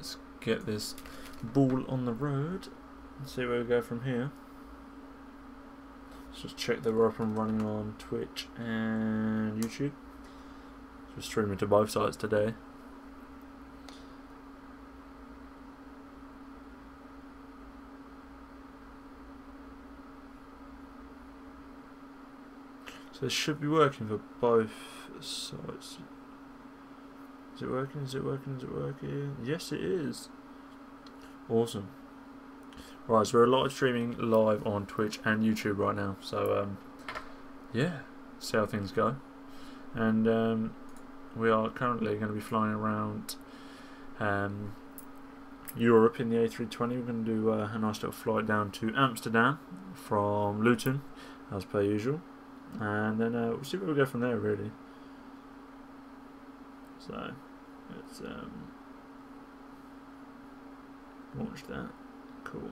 let's get this ball on the road and see where we go from here. Let's just check that we're up and running on Twitch and YouTube. We're streaming to both sites today. So this should be working for both sites. Is it working? Is it working? Is it working? Yes, it is. Awesome. Right, so we're live streaming live on Twitch and YouTube right now. So yeah, see how things go. And we are currently going to be flying around Europe in the A320. We're going to do a nice little flight down to Amsterdam from Luton, as per usual. And then we'll see where we go from there, really. So let's launch that. Cool.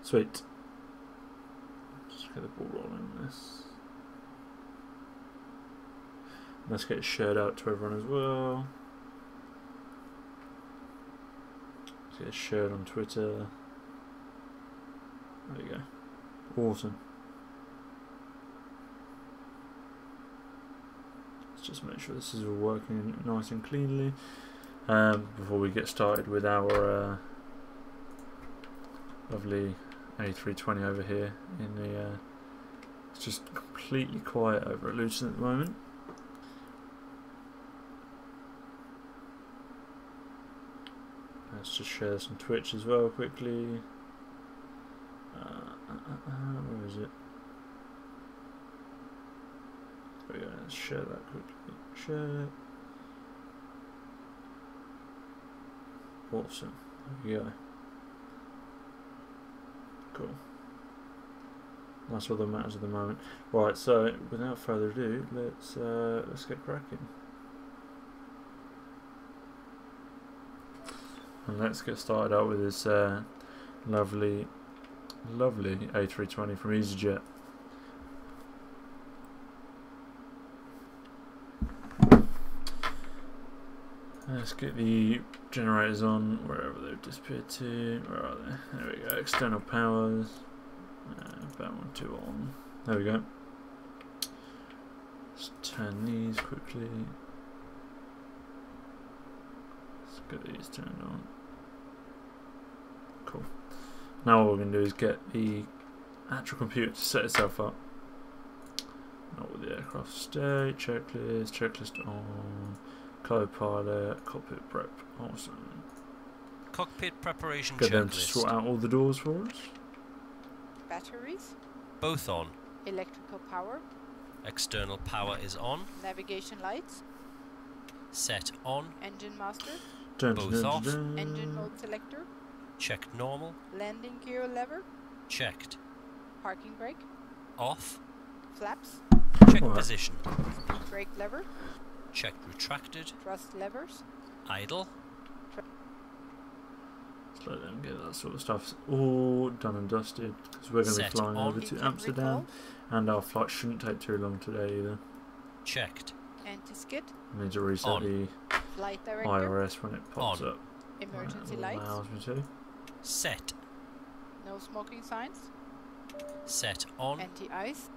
Sweet. Just get the ball rolling on this. Let's get it shared out to everyone as well. Let's get it shared on Twitter. There you go. Awesome. Let's just make sure this is all working nice and cleanly before we get started with our lovely A320 over here. It's just completely quiet over at Luton at the moment. Let's just share this on Twitch as well quickly. Where is it? There we go, let's share that quickly. Share. Awesome. There we go. Cool. That's all that matters at the moment. Right, so without further ado, let's get cracking. And let's get started out with this lovely A320 from EasyJet. Let's get the generators on wherever they've disappeared to. Where are they? There we go. External powers. That one too on. There we go. Let's turn these quickly. Let's get these turned on. Cool. Now what we're going to do is get the actual computer to set itself up. Not with the aircraft state, checklist on, co-pilot, cockpit prep. Awesome. Cockpit preparation Get them checklist. to sort out all the doors for us. Batteries. Both on. Electrical power. External power is on. Navigation lights. Set on. Engine master. Both off. Engine mode selector. Checked normal. Landing gear lever. Checked. Parking brake. Off. Flaps. Check Alright. position. Speed brake lever. Checked retracted. Thrust levers. Idle. Let's let them get that sort of stuff all done and dusted, because we're going to be Set flying on. over to Engine Amsterdam, recall. and our flight shouldn't take too long today either. Checked. Anti-skid. I need to reset On. the Flight director. IRS when it pops On. up. Emergency It lights. allows me to. Set. No smoking signs. Set on. Anti-ice.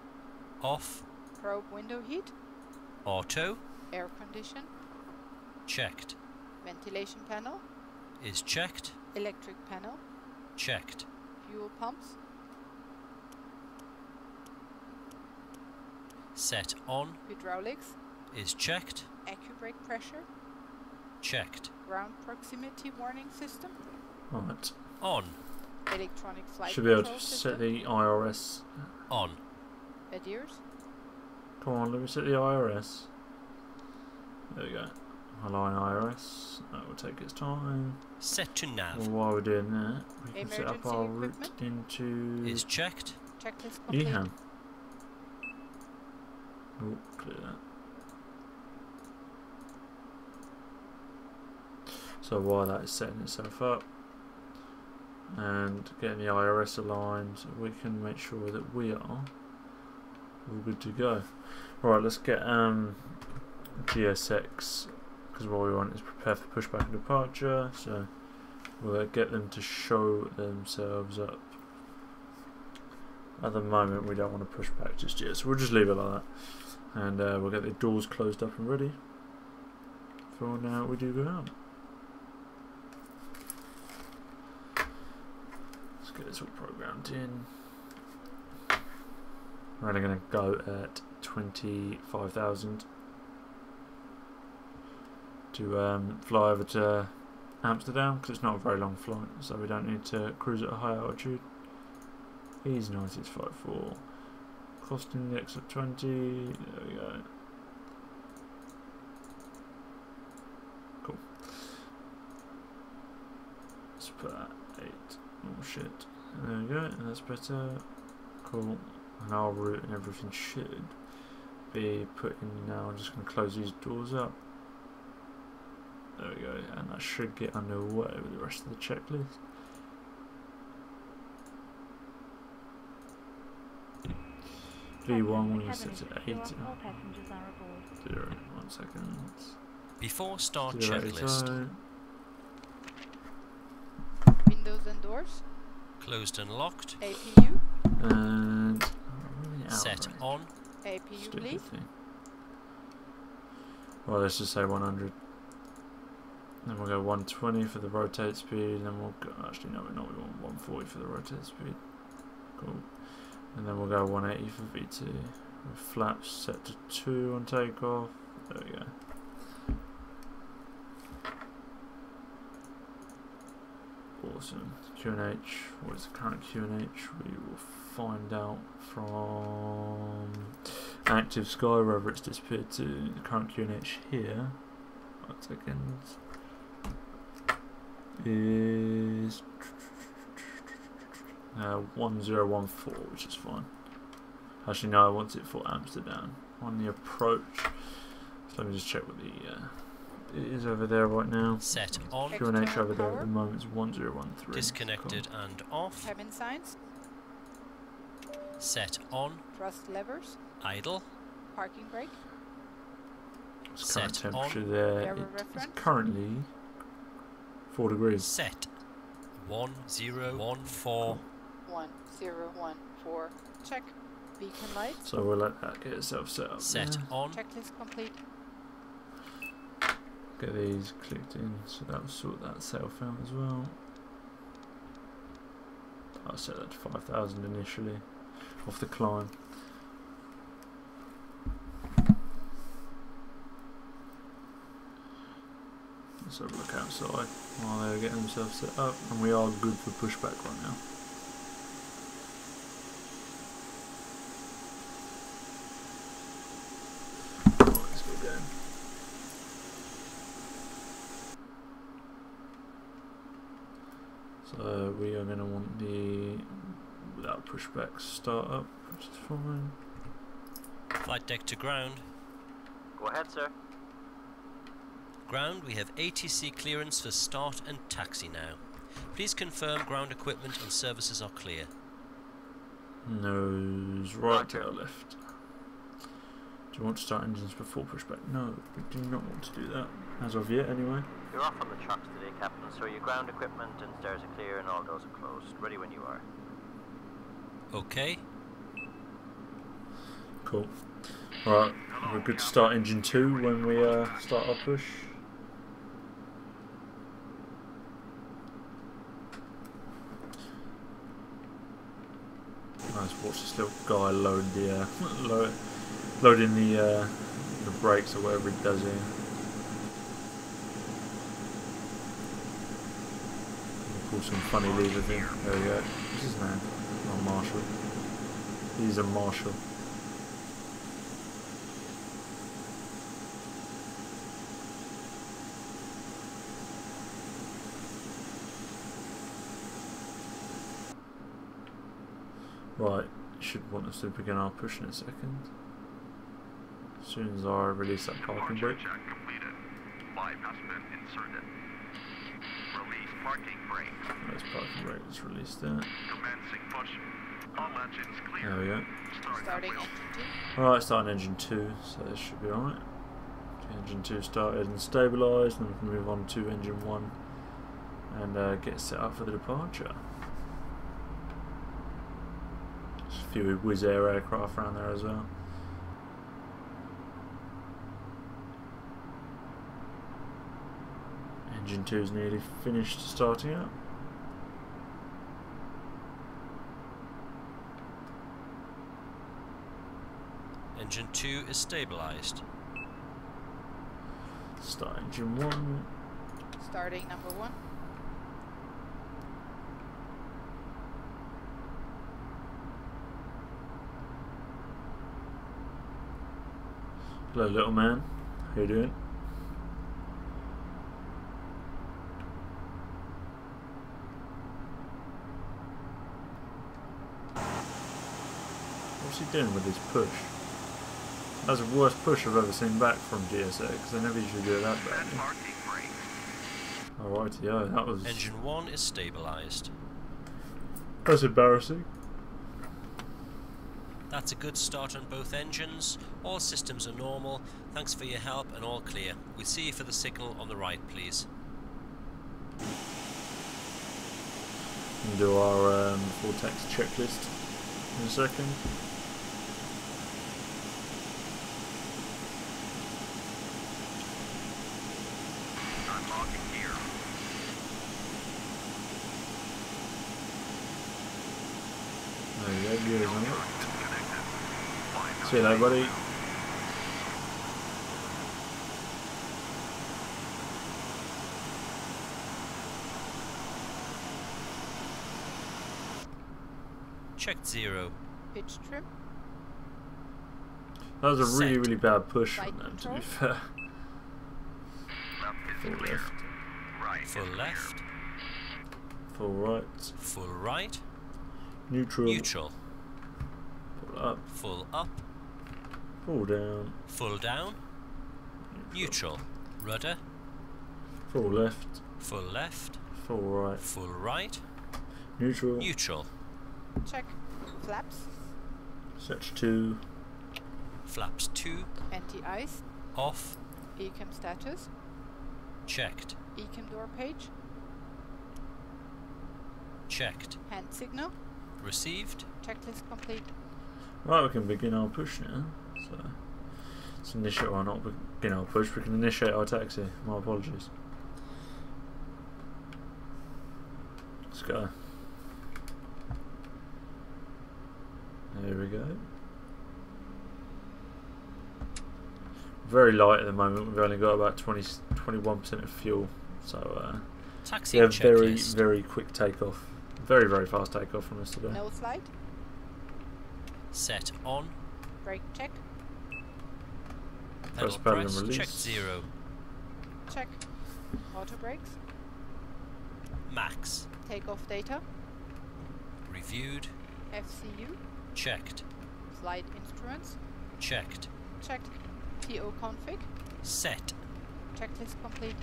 Off. Probe window heat. Auto. Air condition. Checked. Ventilation panel. Is checked. Electric panel. Checked. Fuel pumps. Set on. Hydraulics. Is checked. Acubrake pressure. Checked. Ground proximity warning system. Right. On. Electronic flight Should be able control to system. set the IRS. On. Adheres. Come on, let me set the IRS. There we go. Align IRS. That will take its time. Set to nav. Well, while we're doing that, we can set up Emergency our route equipment. into Is checked. Checklist complete. EHAM. Oh, clear that. So while that is setting itself up and getting the IRS aligned, we can make sure that we are all good to go. Alright, let's get GSX because what we want is prepare for pushback and departure, so we'll get them to show themselves up. At the moment we don't want to push back just yet, so we'll just leave it like that, and we'll get the doors closed up and ready for now we do go out. Let's get this all programmed in. We're only going to go at 25,000 to fly over to Amsterdam, because it's not a very long flight, so we don't need to cruise at a high altitude. Easy 9654, costing the A320. There we go. Cool. Let's put that 8. Oh shit. There we go. That's better. Cool. And our route and everything should be put in now. I'm just going to close these doors up. There we go, and that should get underway with the rest of the checklist. V1 we're going to set to 8. 0, 1 second. Before start 0, checklist. Windows and doors. Closed and locked. APU. And Set on. APU bleed. Well, let's just say 100. Then we'll go 120 for the rotate speed, and then we'll go, actually no, we want 140 for the rotate speed. Cool. And then we'll go 180 for V2. With flaps set to 2 on takeoff. There we go. Awesome. QNH. What is the current QNH? We will find out from Active Sky, wherever it's disappeared to. The current QNH here. 1 second. Is 1014, which is fine. Actually, no, I want it for Amsterdam on the approach. So let me just check what the it is over there right now. Set on. QNH over there at the moment is 1013. Disconnected cool. and off. Cabin signs. Set on. Thrust levers. Idle. Parking brake. It's current Set temperature on. there. Error It is reference. currently 4 degrees. Set 1014. 1014. Check. Beacon lights. So we'll let that get itself set up. Set there. on. Checklist complete. Get these clicked in, so that will sort that self out as well. I'll set that to 5,000 initially, off the climb. Let's have a look outside while they're getting themselves set up, and we are good for pushback right now. Right, let's get going. So we are going to want the without pushback start up, which is fine. Flight deck to ground. Go ahead, sir. Ground, we have ATC clearance for start and taxi now. Please confirm ground equipment and services are clear. Nose right, tail left. Do you want to start engines before pushback? No, we do not want to do that, as of yet anyway. You're off on the trucks today, Captain, so your ground equipment and stairs are clear and all doors are closed. Ready when you are. Okay. Cool. Alright, we're good to start engine 2 when we start our push. Nice, watch this little guy load the loading the brakes or whatever he does here. Pull some funny levers in. There we go. What's his name? Oh, Marshall. He's a Marshall. Right, you should want us to begin our push in a second. As soon as I release that parking brake. Check completed. Flight has been inserted. Release parking brake. There's parking brake, let's release that. Commencing push. All engines clear. There we go. Starting wheel. engine 2. Alright, starting engine 2, so this should be alright. Engine 2 started and stabilised, and we can move on to engine 1 and get set up for the departure. There's a few Wizz Air aircraft around there as well. Engine 2 is nearly finished starting up. Engine 2 is stabilised. Start engine 1. Starting number 1. Hello, little man. How you doing? What's he doing with his push? That's the worst push I've ever seen back from GSX. They never usually do it that badly. Alright, yeah, that was... Engine 1 is stabilised. That's embarrassing. That's a good start on both engines. All systems are normal. Thanks for your help and all clear. We'll see you for the signal on the right, please. We'll do our full text checklist in a second. There you go, gears on it. See you later, buddy. Checked 0. Pitch trim. That was a really, Set. really bad push Right from them, to control. be fair. Full left. Full left. Full right. Full right. Neutral. Neutral. Full up. Full up. Full down. Full down. Neutral. Rudder. Full left. Full left. Full right. Full right. Neutral. Neutral. Check. Flaps. Search 2. Flaps 2. Anti-ice. Off. Ecam status. Checked. Ecam door page. Checked. Hand signal. Received. Checklist complete. Right, we can begin our push now. So, let's initiate, or not begin our push, we can initiate our taxi. My apologies. Let's go. There we go. Very light at the moment, we've only got about 21% of fuel. So, Taxi yeah, checklist. very quick takeoff. Very, very fast takeoff from us today. No slide. Set on. Brake check. Pedal pedal and press. release. Checked 0. Check. Auto brakes. Max. Takeoff data. Reviewed. FCU. Checked. Flight instruments. Checked. Checked. TO config. Set. Checklist complete.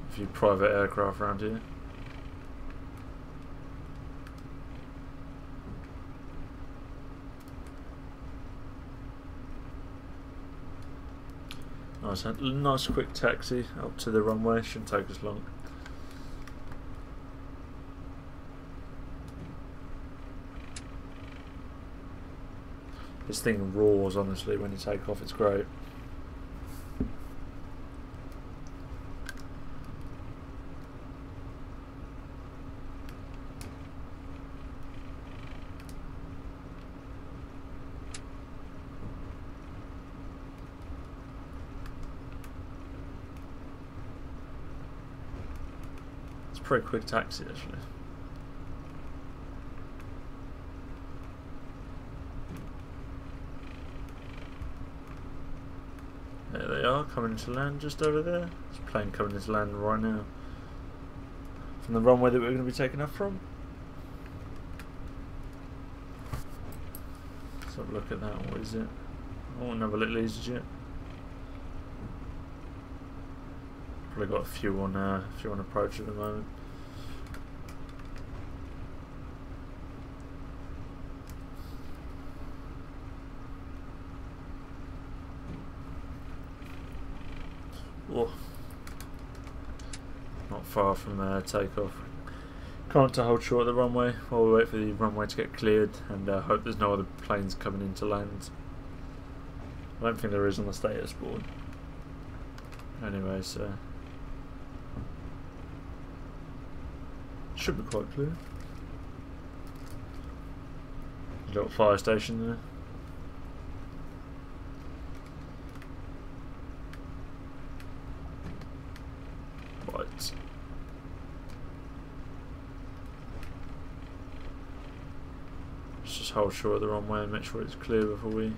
A few private aircraft around here. Nice quick taxi up to the runway, shouldn't take us long. This thing roars, honestly, when you take off, it's great. Pretty quick taxi actually. There they are, coming into land just over there. There's a plane coming into land right now. From the runway that we're going to be taking off from. Let's have a look at that. What is it? Oh, another little EasyJet. Probably got a few on approach at the moment. Oh. Not far from takeoff. Can't to hold short of the runway while we wait for the runway to get cleared and hope there's no other planes coming in to land. I don't think there is on the status board. Anyway, so should be quite clear. Little fire station there. Right. Let's just hold short of the runway and make sure it's clear before we.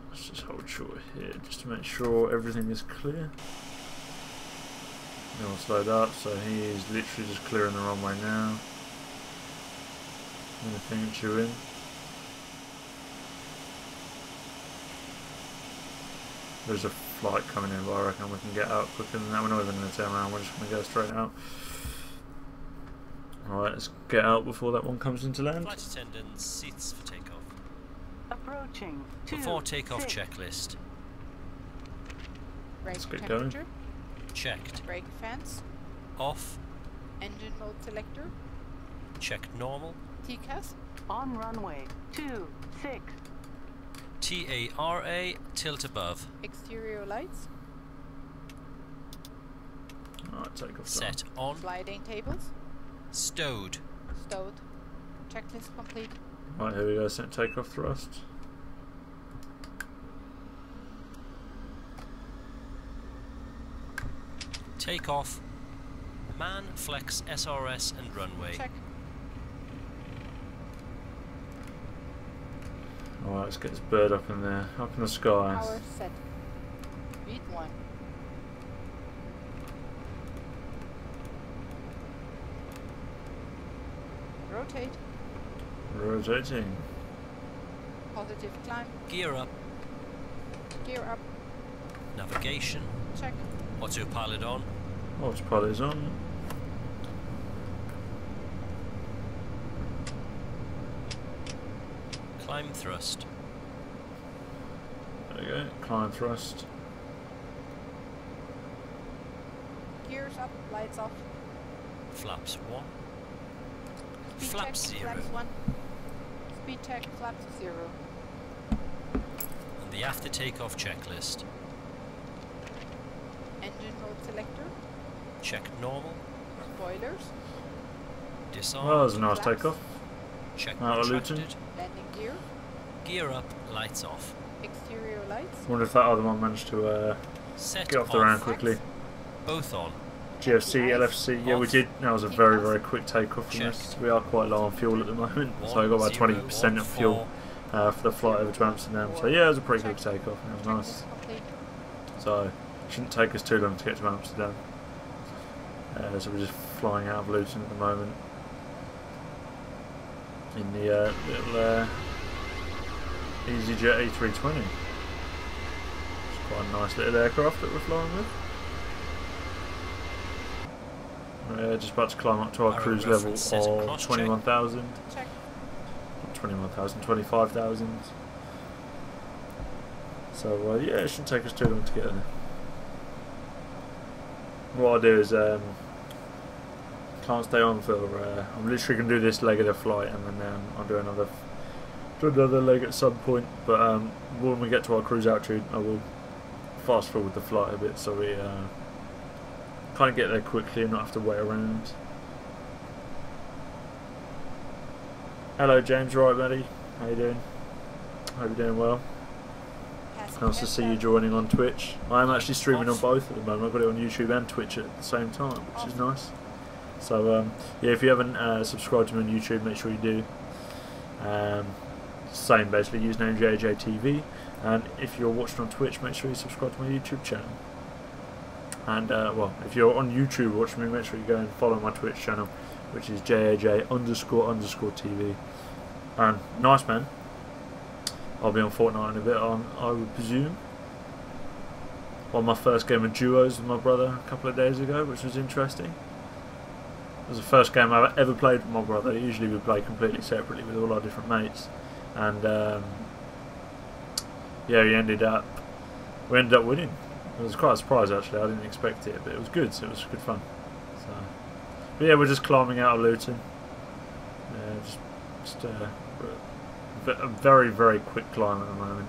Let's just hold short here just to make sure everything is clear. Then we'll slow up, so he is literally just clearing the runway now. Anything you in. There's a flight coming in, but I reckon we can get out quicker than that. We're not even going to turn around, we're just going to go straight out. Alright, let's get out before that one comes into land. Flight attendants, seats for takeoff. Approaching. Before takeoff checklist. Brake Let's get temperature. going. Checked. Brake fans. Off. Engine mode selector. Checked normal. TCAS. On runway 26. TARA, tilt above. Exterior lights. Alright, take off. Set on. Sliding tables. Stowed. Stowed. Checklist complete. Right, here we go, set takeoff thrust. Takeoff. Man, flex, SRS and runway. Check. Alright, let's get this bird up in there, up in the skies. Power set. Speed 1. Rotate. Rotating. Positive climb. Gear up. Gear up. Navigation. Check. Autopilot on. Autopilot is on. Climb thrust. There we go, climb thrust. Gears up. Lights off. Flaps 1. Speed Flaps check. 0. Flaps 1. Speed check. Flaps 0. And the after takeoff checklist. Engine mode selector. Checked normal. Spoilers. Disarm. Well, that was a nice Flaps. takeoff. Check Out of retracted. Luton. Landing gear. Gear up. Lights off. Exterior lights. Wonder if that other one managed to Set get off the ground quickly. Both on. GFC, LFC, yeah, we Off. did. That was a very, very quick takeoff from this. Checked. We are quite low on fuel at the moment, so I got about 20% of fuel for the flight over to Amsterdam. So yeah, it was a pretty quick takeoff. It was nice. Checklist complete. So it shouldn't take us too long to get to Amsterdam. So we're just flying out of Luton at the moment in the little EasyJet A320. It's quite a nice little aircraft that we're flying with. We're just about to climb up to our Arrow cruise level reference set and of cross-check. 21,000. Check. Not 21,000, 25,000. So yeah, it shouldn't take us too long to get there. What I'll do is can't stay on for. I'm literally gonna do this leg of the flight, and then I'll do another leg at some point. But when we get to our cruise altitude, I will fast forward the flight a bit so we kind of get there quickly and not have to wait around. Hello James, you alright buddy? How you doing? Hope you're doing well. Nice to see you joining on Twitch. I am actually streaming on both at the moment. I've got it on YouTube and Twitch at the same time, which is nice. So yeah, if you haven't subscribed to me on YouTube, make sure you do. Same basically, username JJTV. And if you're watching on Twitch, make sure you subscribe to my YouTube channel. And well, if you're on YouTube watching me, make sure you go and follow my Twitch channel, which is JAJ__TV. And nice man. I'll be on Fortnite in a bit, I would presume. On my first game of duos with my brother a couple of days ago, which was interesting. It was the first game I've ever played with my brother. Usually we play completely separately with all our different mates. and yeah, we ended up winning. It was quite a surprise actually. I didn't expect it, but it was good. So it was good fun. So, but yeah, we're just climbing out of Luton. Just a very, very quick climb at the moment.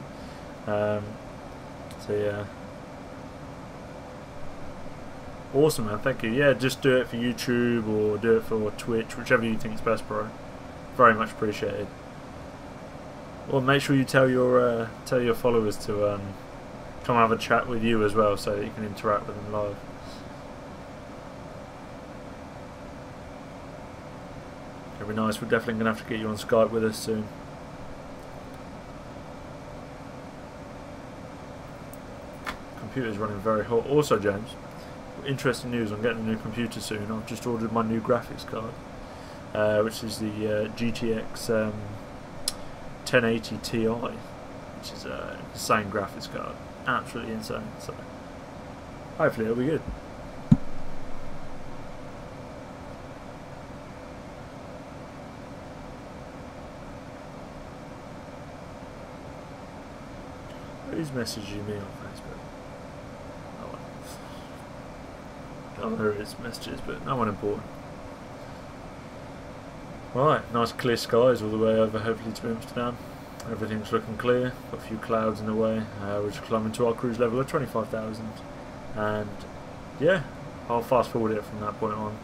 So yeah, awesome, man. Thank you. Yeah, just do it for YouTube or do it for Twitch, whichever you think is best, bro. Very much appreciated. Well, make sure you tell your followers to come have a chat with you as well, so that you can interact with them live. It'll be nice. We're definitely gonna have to get you on Skype with us soon. Computer's running very hot. Also, James, interesting news. I'm getting a new computer soon. I've just ordered my new graphics card, which is the GTX 1080 Ti, which is an insane graphics card. Absolutely insane. So hopefully it'll be good. Who's messaging me on Facebook? Oh, there is messages, but no one important. Right, nice clear skies all the way over, hopefully to Amsterdam. Everything's looking clear. Got a few clouds in the way. We're just climbing to our cruise level of 25,000, and yeah, I'll fast forward it from that point on.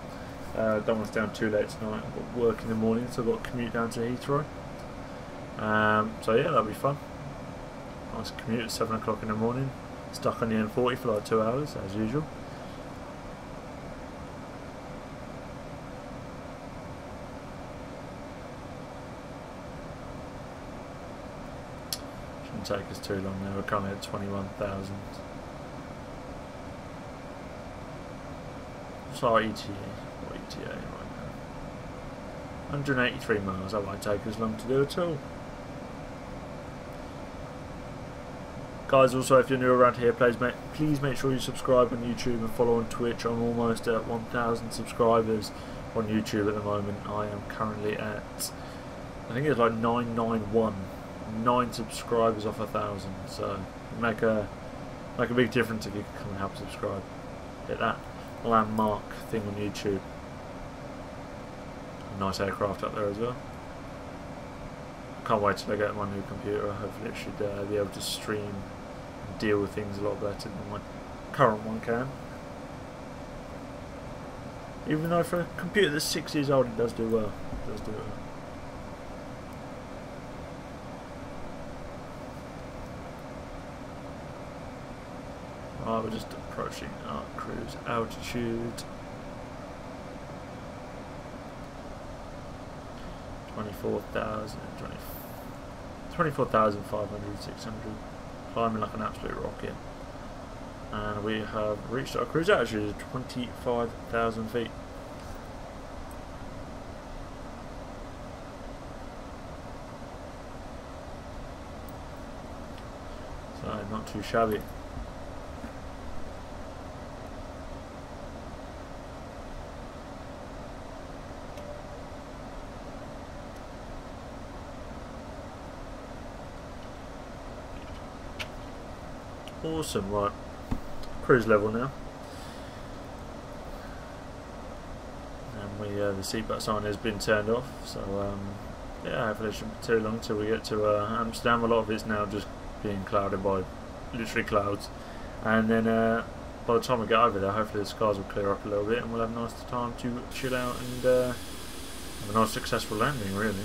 Don't want to stay on too late tonight. I've got work in the morning, so I've got to commute down to Heathrow. So yeah, that'll be fun. Nice commute at 7 o'clock in the morning. Stuck on the M40 for like 2 hours, as usual. Shouldn't take us too long now. We're currently at 21,000. What's our ETA? What ETA right now? 183 miles. That won't take us long to do at all. Guys, also if you're new around here, please make sure you subscribe on YouTube and follow on Twitch. I'm almost at 1,000 subscribers on YouTube at the moment. I am currently at, I think it's like 991, 9 subscribers off 1,000. So make a big difference if you can come and help subscribe. Hit that landmark thing on YouTube. Nice aircraft up there as well. Can't wait till I get my new computer. Hopefully it should be able to stream and deal with things a lot better than my current one can. Even though for a computer that's 6 years old, it does do well. It does do well. Right, we're just approaching our cruise altitude. 24,500, 600, climbing like an absolute rocket, and we have reached our cruise altitude of 25,000 feet. So not too shabby. Awesome, right, cruise level now, and the seatbelt sign has been turned off, so yeah, hopefully it shouldn't be too long till we get to Amsterdam. A lot of it's now just being clouded by literally clouds, and then by the time we get over there, hopefully the skies will clear up a little bit and we'll have a nice time to chill out and have a nice successful landing, really.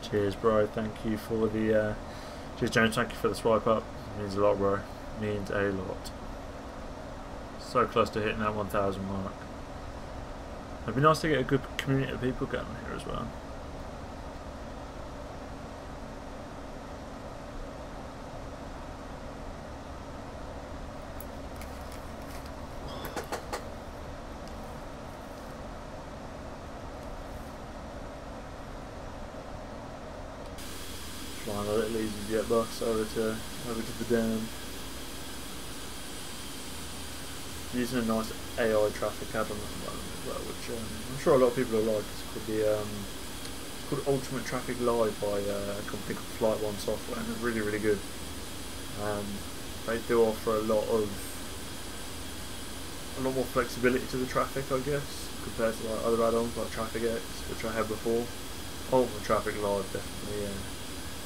Cheers, bro. Thank you for the cheers, James. Thank you for the swipe up. It means a lot, bro. It means a lot. So close to hitting that 1,000 mark. It'd be nice to get a good community of people going here as well. Flying a little EasyJet bus over to the dam. Using a nice AI traffic add-on at the moment as well, which I'm sure a lot of people will like. It's called Ultimate Traffic Live by a company called Flight One Software, and it's really, really good. They do offer a lot more flexibility to the traffic, I guess, compared to like other add-ons like Traffic X, which I had before. Ultimate Traffic Live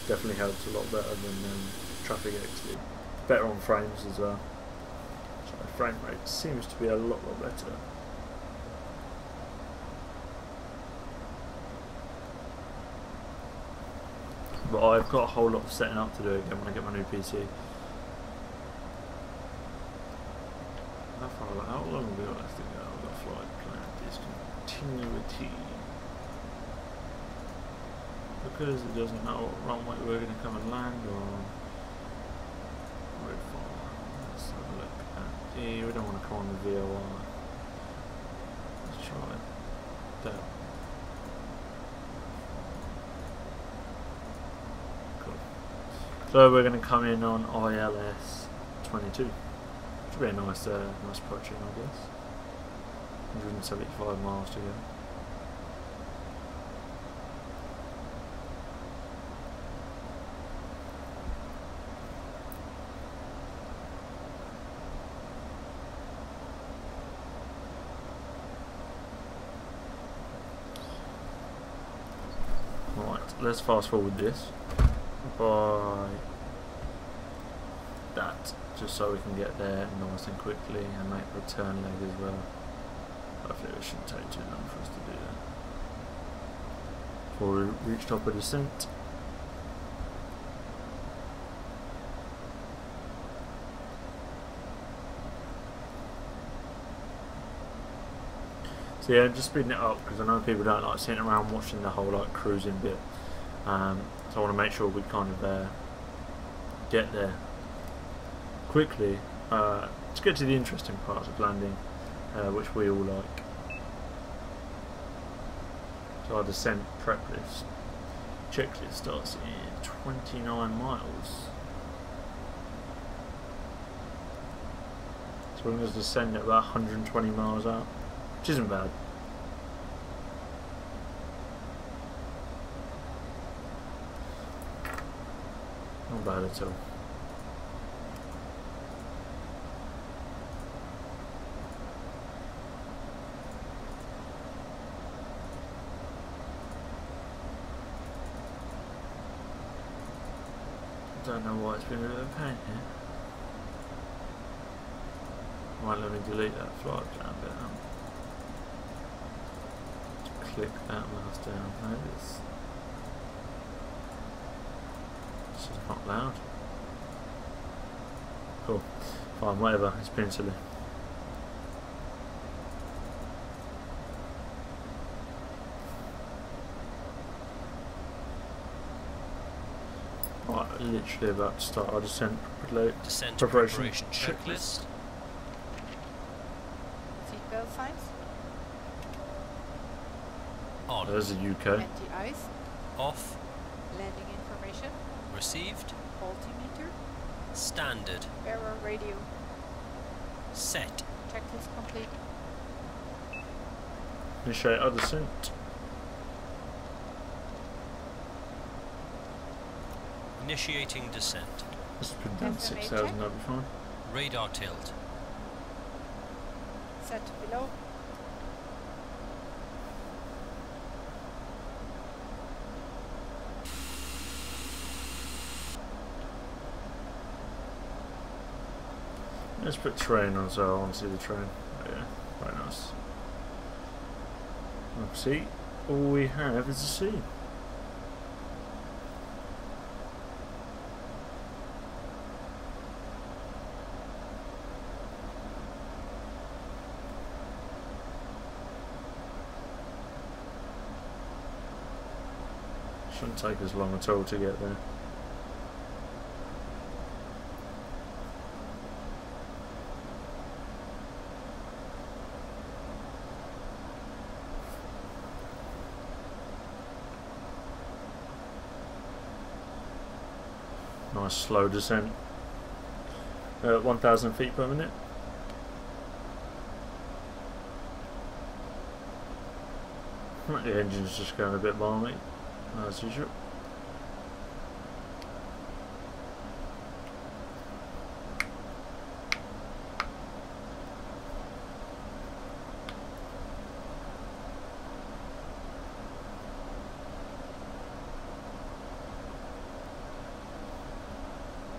definitely helps a lot better than Traffic X did. Better on frames as well. So frame rate seems to be a lot better. But I've got a whole lot of setting up to do again when I get my new PC. How long have we got left to go? We've got flight plan discontinuity. Because it doesn't know what runway we're going to come and land on. Let's have a look at we don't want to come on the VOR. Let's try that. Cool. So we're going to come in on ILS 22. Should be a nice approaching, I guess. 175 miles to go. Let's fast forward this by that, just so we can get there nice and quickly and make return leg as well. Hopefully it shouldn't take too long for us to do that. Before we reach top of descent. So yeah, just speeding it up because I know people don't like sitting around watching the whole like cruising bit. So I want to make sure we kind of get there quickly to get to the interesting parts of landing, which we all like. So our descent prep list checklist starts in 29 miles. So we're going to descend at about 120 miles out, which isn't bad. Not bad at all. I don't know why it's been a bit of a pain here. Might let me delete that flight plan bit. Click that mouse down. No, this is not loud. Cool. Fine, whatever. It's been silly. Right, literally about to start our descent preparation checklist. Seatbelt signs. On. There's the UK. Anti-ice. Off. Landing information. Received. Altimeter. Standard. Error radio. Set. Checklist complete. Initiate our descent. Initiating descent. This has been done 6,000, that'll be fine. Radar tilt. Set below. Let's put train on so I want to see the train. Oh, yeah, very nice. Let's see, all we have is the sea. Shouldn't take as long at all to get there. Nice slow descent. 1,000 feet per minute. The engine's just going a bit balmy, as usual.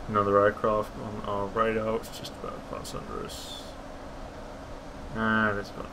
Another aircraft on our radar, it's just about to pass under us. And it's gone.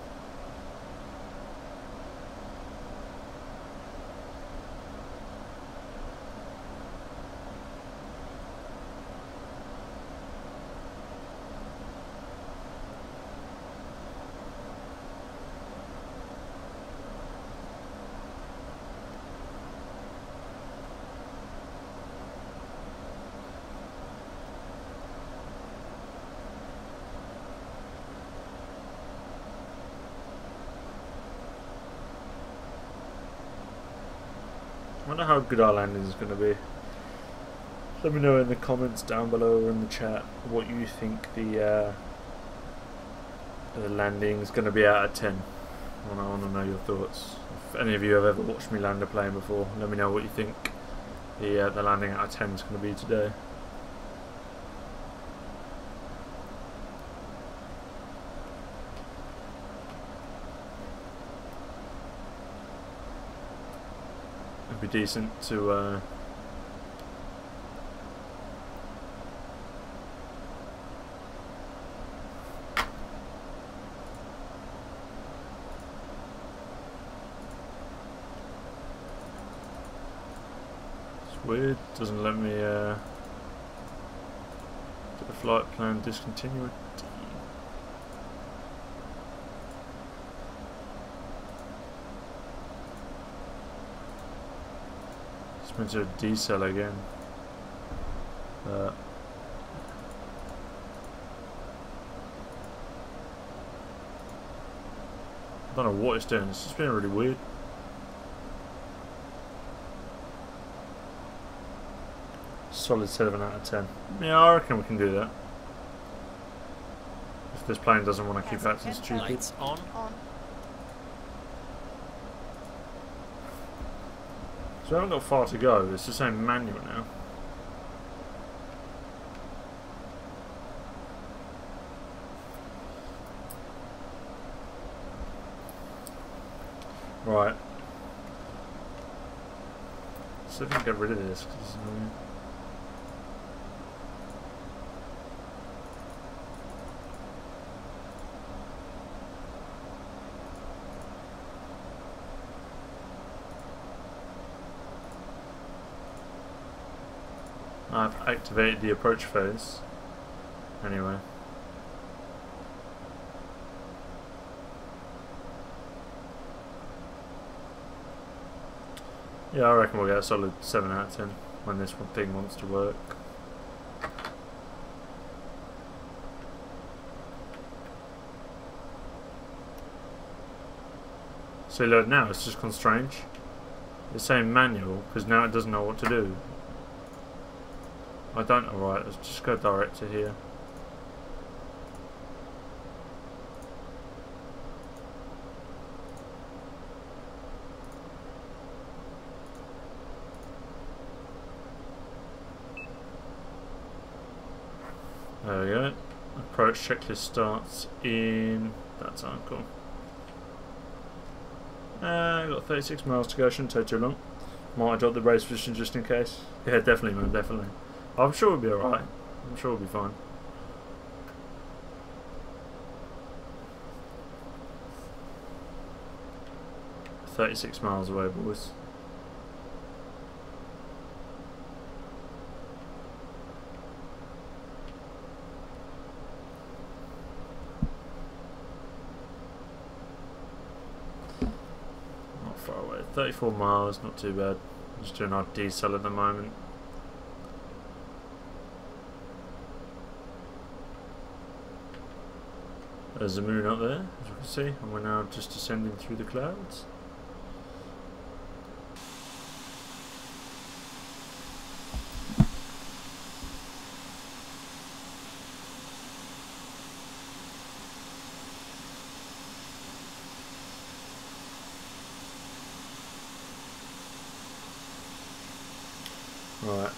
I wonder how good our landing is going to be. Let me know in the comments down below or in the chat what you think the landing is going to be out of 10. I want to know your thoughts. If any of you have ever watched me land a plane before, let me know what you think the landing out of 10 is going to be today. It'd be decent to it's weird, doesn't let me get the flight plan discontinued. Went to a decel again. I don't know what it's doing. It's just been really weird. Solid 7 out of 10. Yeah, I reckon we can do that. If this plane doesn't want to keep acting stupid. Lights on. So we haven't got far to go, it's the same manual now. Right. So I think get rid of this because it's annoying. I've activated the approach phase. Anyway. Yeah, I reckon we'll get a solid 7 out of 10 when this one thing wants to work. So look, now it's just gone strange. It's saying manual because now it doesn't know what to do. I don't know, right, let's just go direct to here. There we go. Approach checklist starts in that time, cool. Got 36 miles to go, shouldn't take too long. Might drop the race position just in case. Yeah, definitely man, definitely. I'm sure we'll be alright. I'm sure we'll be fine. "36 miles away, boys." Not far away. 34 miles, not too bad. Just doing our decel at the moment. There's the moon up there, as you can see, and we're now just descending through the clouds. Right.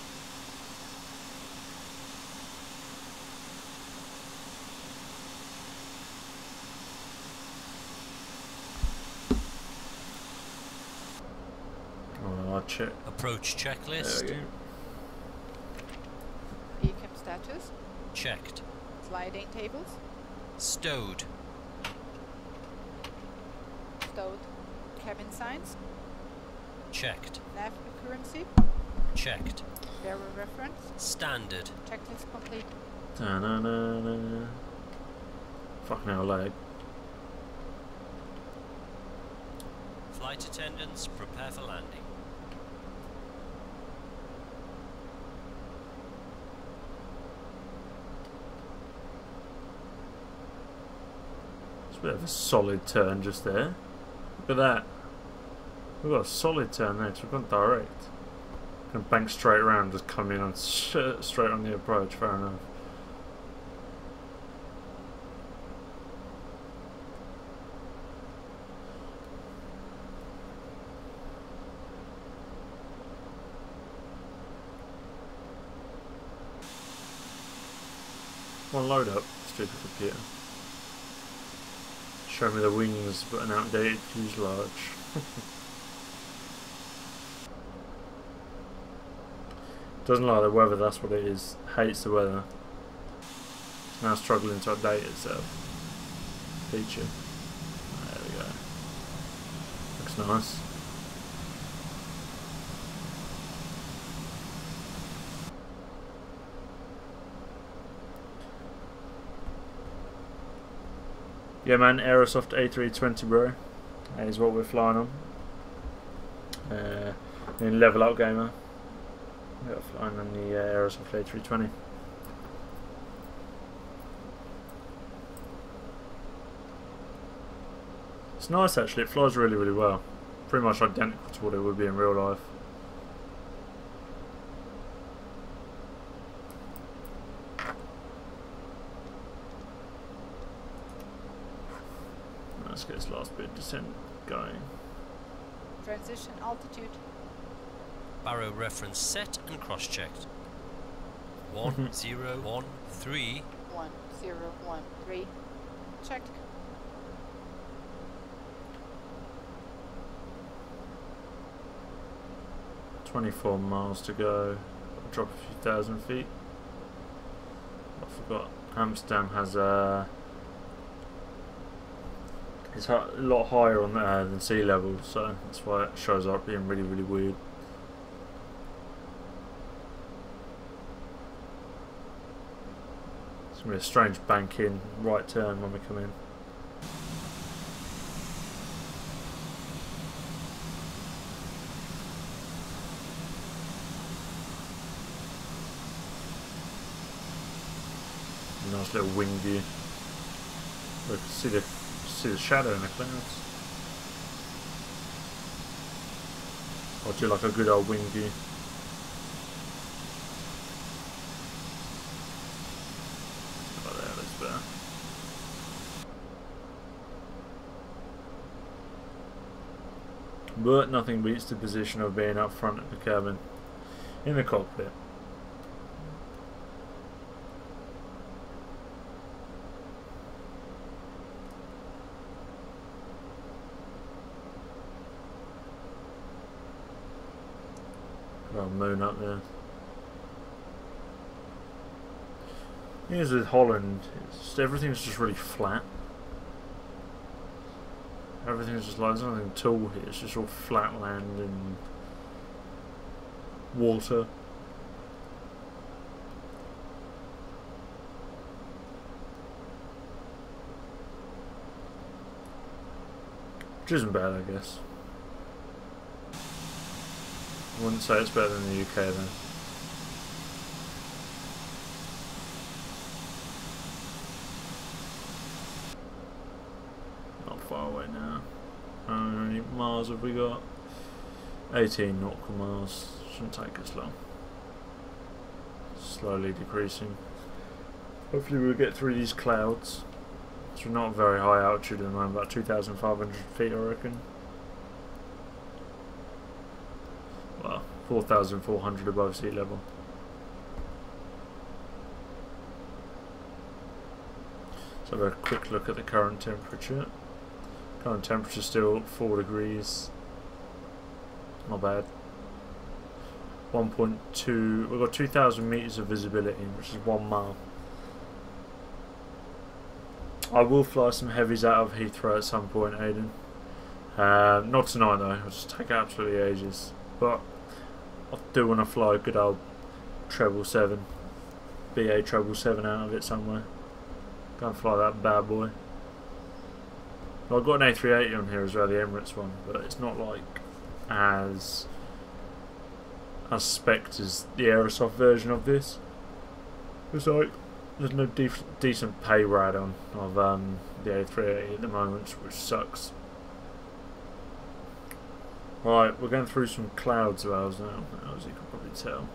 I'll check. Approach checklist. There we go. Beacon status. Checked. Sliding tables. Stowed. Stowed. Cabin signs. Checked. Nav accuracy. Checked. Bearer reference. Standard. Checklist complete. Da-na-na-na. Fucking hell, lag. Flight attendants, prepare for landing. It's a bit of a solid turn just there. Look at that. We've got a solid turn there because we've gone direct. Can bank straight around, just come in and straight on the approach. Fair enough. One load up, stupid computer. Show me the wings, but an outdated fuselage. Doesn't like the weather, that's what it is. Hates the weather. It's now struggling to update itself. Feature. There we go. Looks nice. Yeah man, Aerosoft A320 bro. That is what we're flying on. In Level Up Gamer. We're flying on the Aerosoft A320. It's nice actually, it flies really really well. Pretty much identical to what it would be in real life. Let's get this last bit of descent going. Transition altitude. Barrow reference set and cross-checked. 1013. 1013. Checked. $24 miles to go. I'll drop a few thousand feet. I forgot. Amsterdam has it's a lot higher on than sea level, so that's why it shows up being really really weird. It's gonna be a strange bank in right turn when we come in. Nice little wing view. Look, see the shadow in the clouds. Or do you like a good old wing view? Oh, there, that's better. But nothing beats the position of being up front of the cabin in the cockpit. Got a moon up there. Here's with Holland, everything's just really flat. Everything's just like, there's nothing tall here, it's just all flat land and water. Which isn't bad, I guess. I wouldn't say it's better than the UK then. Not far away now. How many miles have we got? 18 nautical miles. Shouldn't take us long. Slowly decreasing. Hopefully we'll get through these clouds. So we're not very high altitude at the moment, about 2,500 feet I reckon. Well, 4,400 above sea level. So have a quick look at the current temperature. Current temperature still 4 degrees. Not bad. 1.2. We've got 2,000 meters of visibility, which is 1 mile. I will fly some heavies out of Heathrow at some point, Aiden. Not tonight though. It'll just take absolutely ages. But I do want to fly a good old 777, BA 777 out of it somewhere. Go and fly that bad boy. Well, I've got an A380 on here as well, the Emirates one, but it's not like as spec'd as the Aerosoft version of this. It's like there's no decent pay rate on of the A380 at the moment, which sucks. Right, we're going through some clouds now, as you can probably tell.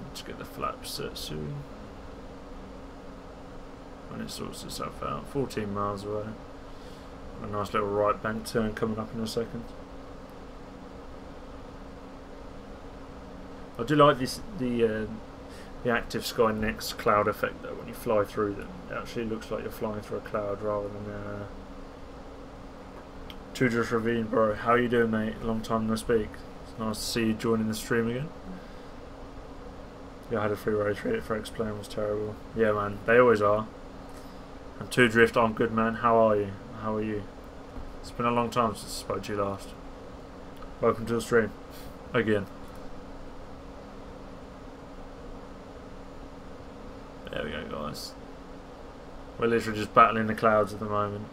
Let's get the flaps set soon. When it sorts itself out. 14 miles away. A nice little right bank turn coming up in a second. I do like this the active sky next cloud effect though. When you fly through them, it actually looks like you're flying through a cloud rather than Tudor's Ravine, bro. How you doing, mate? Long time no speak. It's nice to see you joining the stream again. Yeah, I had a free road trip for X-Plane, was terrible. Yeah, man, they always are. And Two Drift, I'm good, man. How are you? How are you? It's been a long time since I spoke to you last. Welcome to the stream. Again. There we go, guys. We're literally just battling the clouds at the moment.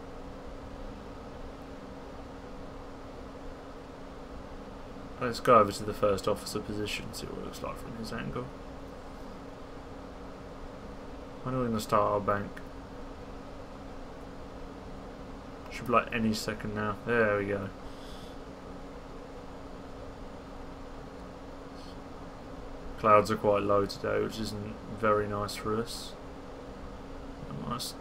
Let's go over to the first officer position, see what it looks like from his angle. When are we going to start our bank? Should be like any second now. There we go. Clouds are quite low today, which isn't very nice for us. Nice.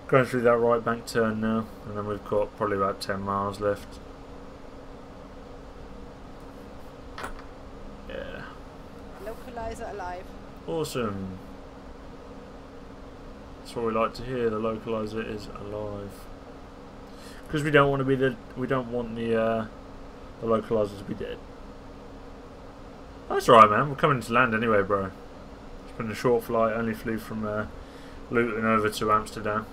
Going through that right bank turn now, and then we've got probably about 10 miles left. Yeah. Localizer alive. Awesome. That's what we like to hear. The localizer is alive. Because we don't want to be the localizer to be dead. That's alright, man. We're coming to land anyway, bro. It's been a short flight. Only flew from Luton over to Amsterdam.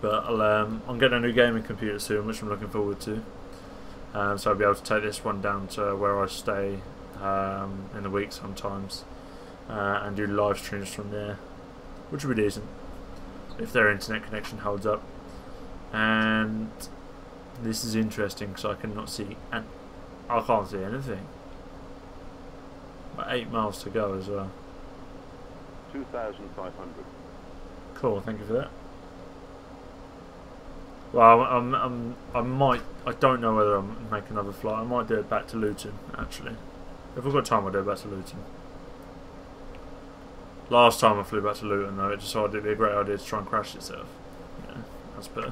But I'm getting a new gaming computer soon, which I'm looking forward to. So I'll be able to take this one down to where I stay in the week sometimes, and do live streams from there, which will be decent if their internet connection holds up. And this is interesting because I cannot see, and I can't see anything. About 8 miles to go as well. 2,500. Cool, thank you for that. Well, I don't know whether I'm making another flight. I might do it back to Luton, actually. If we've got time, I'll do it back to Luton. Last time I flew back to Luton, though, it decided it'd be a great idea to try and crash itself. Yeah, that's better.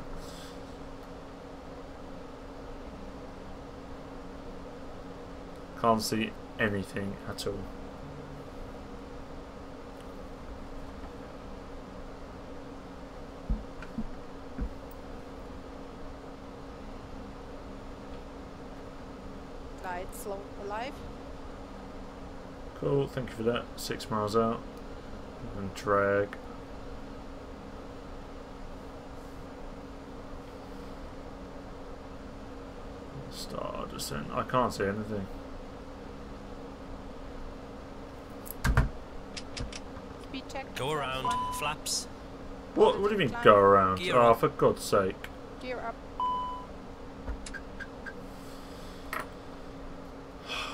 Can't see anything at all. Slow alive. Cool, thank you for that. 6 miles out. And drag. Start descent. I can't see anything. Speed check. Go around. One. Flaps. What do you mean go around? Gear Oh, up. for God's sake. Gear up.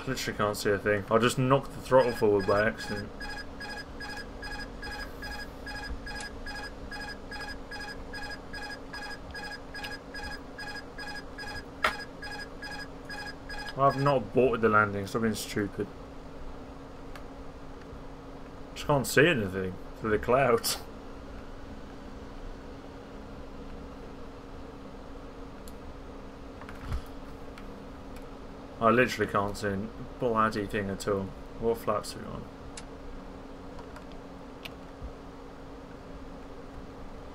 Literally can't see a thing. I just knocked the throttle forward by accident. I've not aborted the landing, stop being stupid. Just can't see anything through the clouds. I literally can't see a bloody thing at all. What flaps are we on?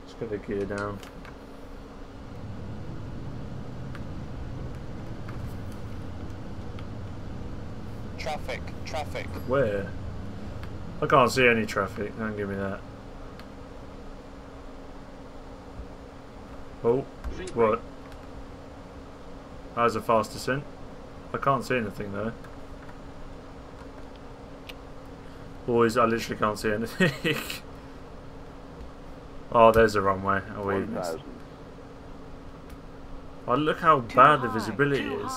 Let's get the gear down. Traffic, traffic. Where? I can't see any traffic, don't give me that. Oh, what? That was a fast descent. I can't see anything though. Boys, I literally can't see anything. Oh, there's a runway. Oh, we missed. Oh, look how bad the visibility is.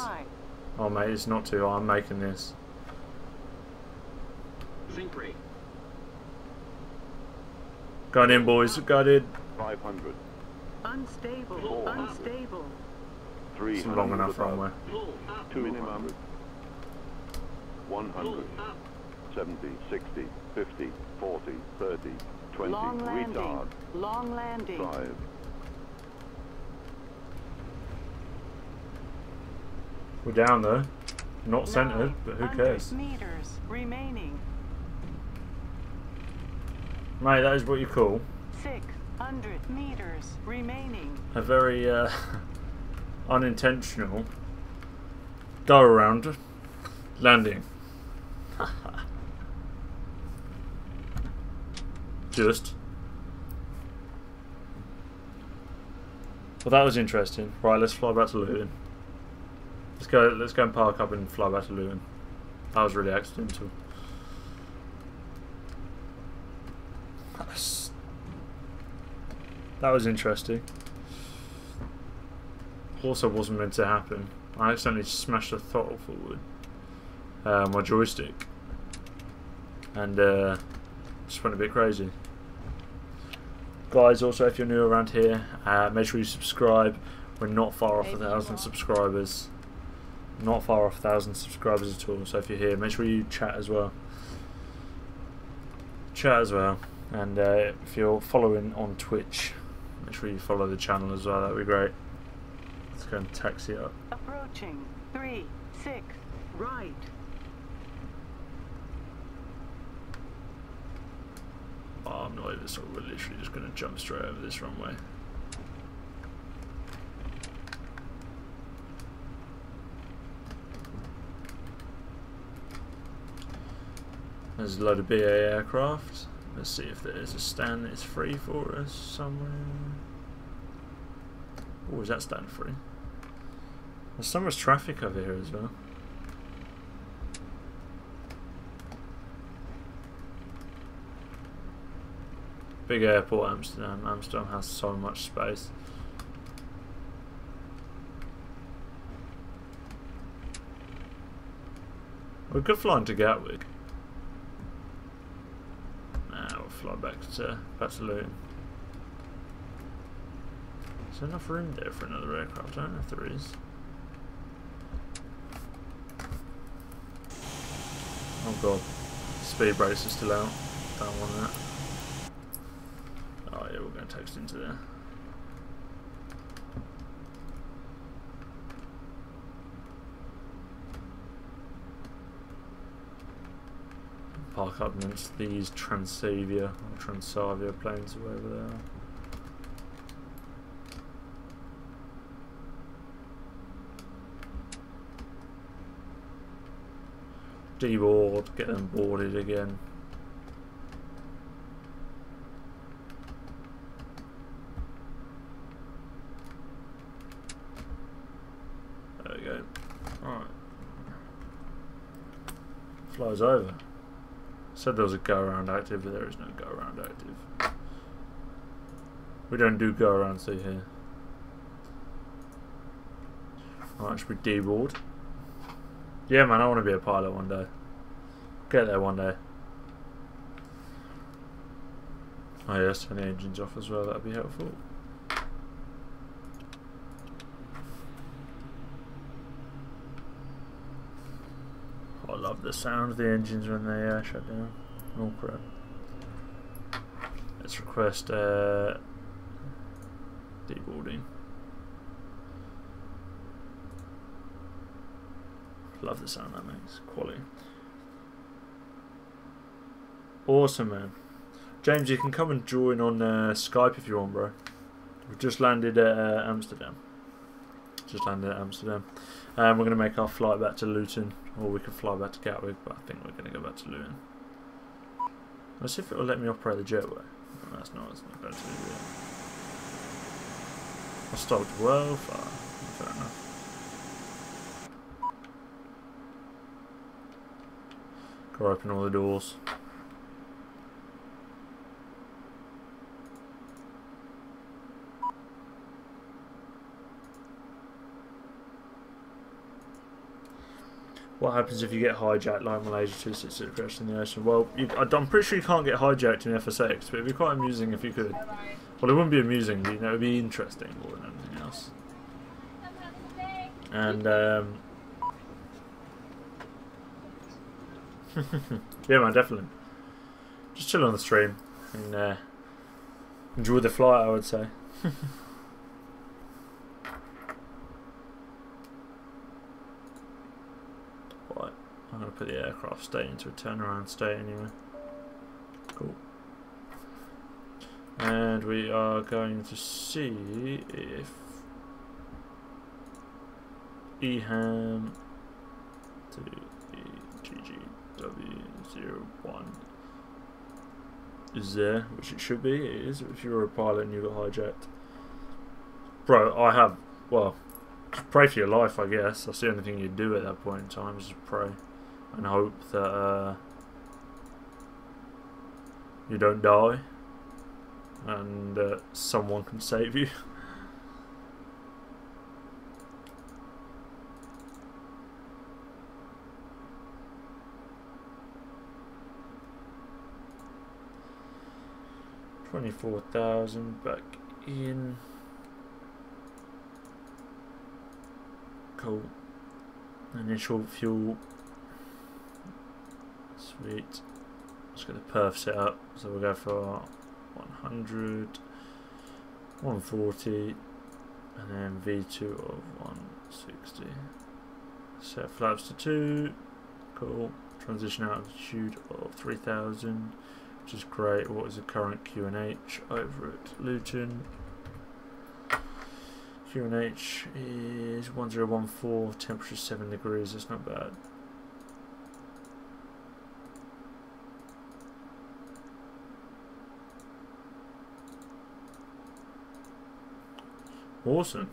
Oh, mate, it's not too high. I'm making this. Sync rate. Going in, boys. Going in. 500. Unstable. Unstable. 300. It's long enough runway. 200. 100. 70, 60, 50, 40, 30, 20. Long landing. Retard. Long landing. 5. We're down though. Not centered, but who cares? 900 meters remaining. Mate, that is what you call 600 meters remaining. a very unintentional go around landing. Just. Well, that was interesting. Right, let's fly back to Luton. Let's go and park up and fly back to Luton. That was really accidental. That was interesting. Also wasn't meant to happen. I accidentally smashed the throttle forward. My joystick. And just went a bit crazy. Guys, also if you're new around here, make sure you subscribe. We're not far off 1,000 subscribers. Not far off 1,000 subscribers at all. So if you're here, make sure you chat as well. Chat as well. And if you're following on Twitch, make sure you follow the channel as well. That'd be great. Let's go and taxi up. Approaching. 3, 6, right. Oh, I'm not even sorry. We're literally just going to jump straight over this runway. There's a load of BA aircraft. Let's see if there's a stand that's free for us somewhere. Oh, is that stand free? There's so much traffic over here as well. Big airport, Amsterdam. Amsterdam has so much space. We could fly into Gatwick. We'll fly back to Luton. Is there enough room there for another aircraft? I don't know if there is. Oh god, speed brakes are still out. Don't want that. Oh yeah, we're going to text into there. Park up amongst these Transavia or Transavia planes or whatever they are. Deboard, get them boarded again. There we go. Alright. Flies over. Said there was a go around active, but there is no go around active. We don't do go arounds through here. Right, should we deboard? Yeah, man, I want to be a pilot one day. Get there one day. Oh yes, turn the engines off as well, that'd be helpful. I love the sound of the engines when they shut down. Oh crap. Let's request deboarding. Love the sound that makes. Quality. Awesome, man. James, you can come and join on Skype if you want, bro. We've just landed at Amsterdam. We're going to make our flight back to Luton, or we can fly back to Gatwick, but I think we're going to go back to Luton. Let's see if it will let me operate the jetway. No, it's not going to do it. I stopped well far. Fair enough. Go open all the doors. What happens if you get hijacked like Malaysia 266 crashed in the ocean? Well, I'm pretty sure you can't get hijacked in FSX, but it'd be quite amusing if you could. Well, it wouldn't be amusing, but it would be interesting more than anything else. And yeah, man, definitely. Just chill on the stream and enjoy the flight, I would say. Right, I'm going to put the aircraft state into a turnaround state anyway. Cool. And we are going to see if EHAM to GGW01 is there, which it should be. It is if you're a pilot and you got hijacked. Bro, I have, well, just pray for your life, I guess. That's the only thing you do at that point in time, is just pray and hope that you don't die and someone can save you. $24,000 back in. Cool. Initial fuel. Sweet. Let's get the perf set up. So we'll go for 100, 140, and then V2 of 160. Set flaps to 2. Cool. Transition altitude of 3,000. Which is great. What is the current QNH over at Luton? QNH is 1014, temperature 7 degrees, that's not bad. Awesome.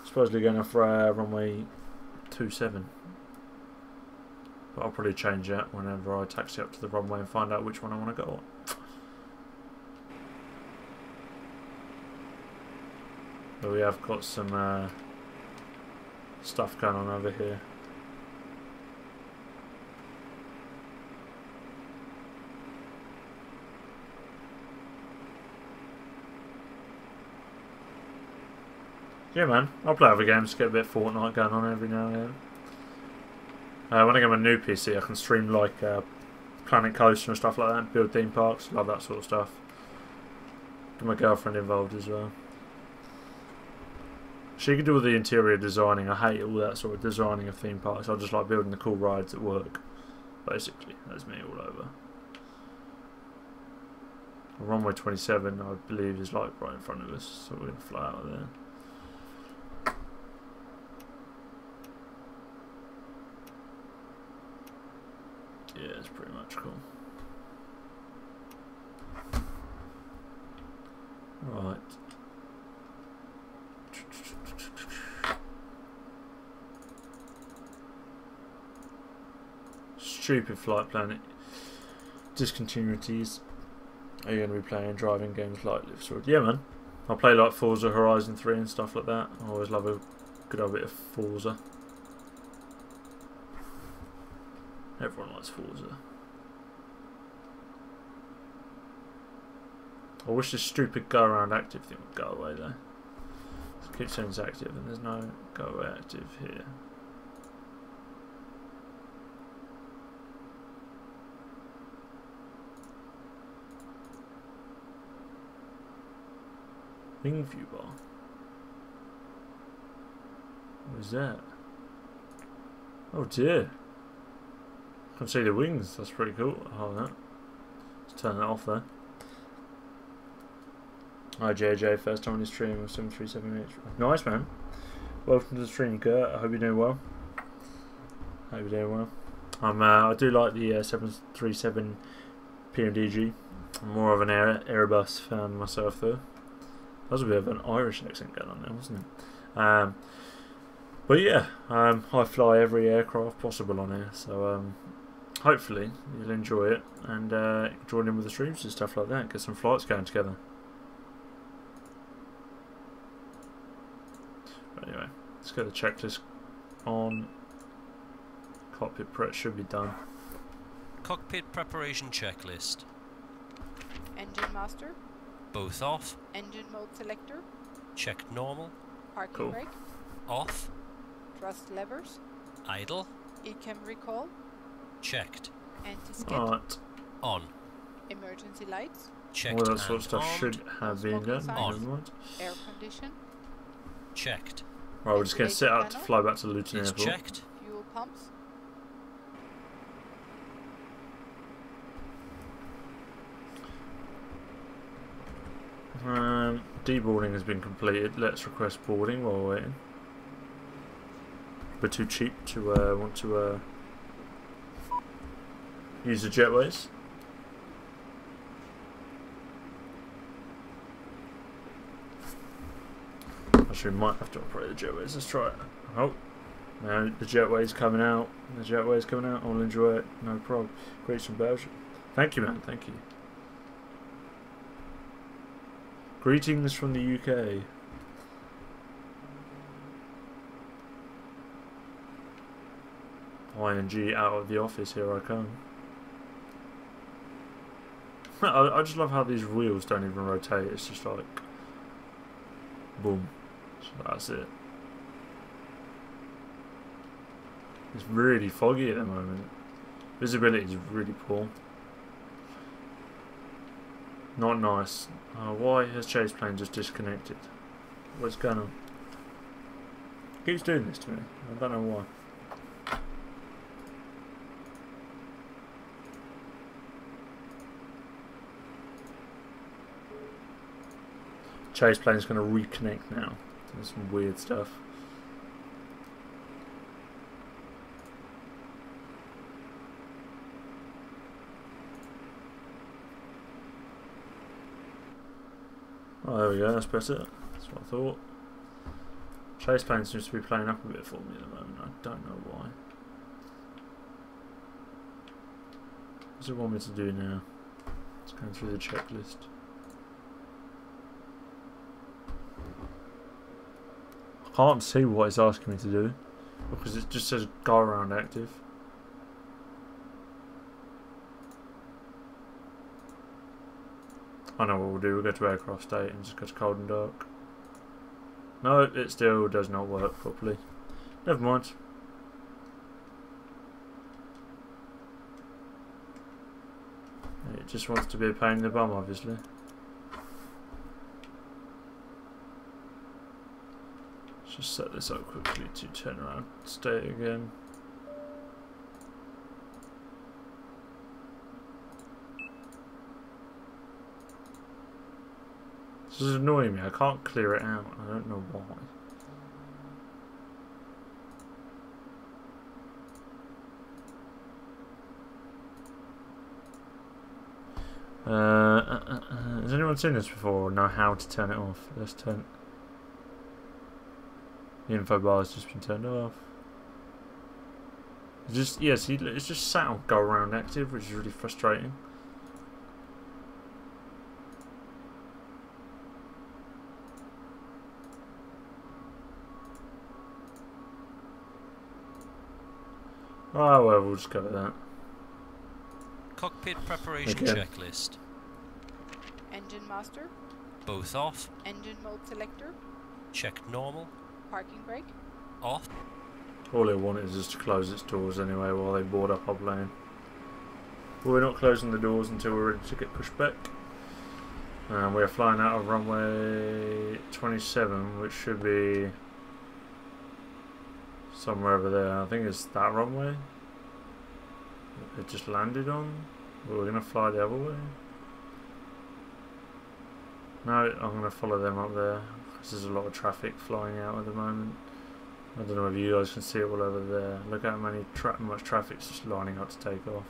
Supposedly going off runway 27. But I'll probably change that whenever I taxi up to the runway and find out which one I want to go on. But we have got some stuff going on over here. Yeah, man, I'll play other games, get a bit of Fortnite going on every now and then. When I get my new PC, I can stream like Planet Coaster and stuff like that, build theme parks, love that sort of stuff. Get my girlfriend involved as well. She can do all the interior designing. I hate all that sort of designing of theme parks. I just like building the cool rides at work. Basically, that's me all over. Runway 27, I believe, is like right in front of us, so we're going to fly out of there. Yeah, it's pretty much cool. Right. Stupid flight plan discontinuities. Are you going to be playing driving games like Lift Sword? Yeah, man. I play like Forza Horizon 3 and stuff like that. I always love a good old bit of Forza. Everyone likes Forza. I wish this stupid go around active thing would go away though. It keeps saying it's active and there's no go away active here. Wing view bar. What is that? Oh dear. I can see the wings, that's pretty cool. Oh no. Let's turn that off there. Hi JJ, first time on this stream with 737H. Nice man. Welcome to the stream, Kurt. I hope you're doing well. Hope you're doing well. I do like the 737 PMDG. I'm more of an Airbus fan myself though. That was a bit of an Irish accent going on there, wasn't it? But yeah, I fly every aircraft possible on here, so hopefully you'll enjoy it and join in with the streams and stuff like that. Get some flights going together. But anyway, let's get the checklist on. Cockpit prep should be done. Cockpit preparation checklist. Engine master. Both off. Engine mode selector. Checked normal. Parking Cool. brake. Off. Thrust levers. Idle. ECAM recall. Checked. Anti-skid. Alright. On. Emergency lights. Checked All that and sort of stuff armed. should have been done. On. Never mind. Air condition. Checked. Right, we're just going to set out to Panel. fly back to Luton Is Airport. checked. Fuel pumps. Deboarding has been completed. Let's request boarding while we're waiting. We're too cheap to want to use the jetways. Actually, we might have to operate the jetways. Let's try it. Oh, no, the jetway's coming out. The jetway's coming out. I'll enjoy it. No problem. Great from Belgium. Thank you, man. Thank you. Greetings from the UK. ING out of the office, here I come. I just love how these wheels don't even rotate, it's just like boom. So that's it. It's really foggy at the moment. Visibility is really poor. Not nice. Why has Chase Plane just disconnected? What's going on? Keeps doing this to me. I don't know why. Chase Plane's going to reconnect now. There's some weird stuff. Oh, there we go, that's better. That's what I thought. Chase Plane seems to be playing up a bit for me at the moment. I don't know why. What does it want me to do now? It's going through the checklist. I can't see what it's asking me to do because it just says go around active. I know what we'll do, we'll go to aircraft state and just go to cold and dark. No, it still does not work properly. Never mind. It just wants to be a pain in the bum, obviously. Let's just set this up quickly to turn around state again. This is annoying me, I can't clear it out, I don't know why. Has anyone seen this before or know how to turn it off? Let's turn... The info bar has just been turned off. Just yes, it's just sat on go around active, which is really frustrating. Oh well, we'll just go with that. Cockpit preparation Okay. checklist. Engine master. Both off. Engine mode selector. Checked normal. Parking brake. Off. All it wanted is just to close its doors anyway while they board up our plane. But we're not closing the doors until we're ready to get pushed back. And we're flying out of runway 27, which should be somewhere over there. I think it's that runway it just landed on. But we're going to fly the other way. No, I'm going to follow them up there. Because there's a lot of traffic flying out at the moment. I don't know if you guys can see it all over there. Look at how much traffic's just lining up to take off.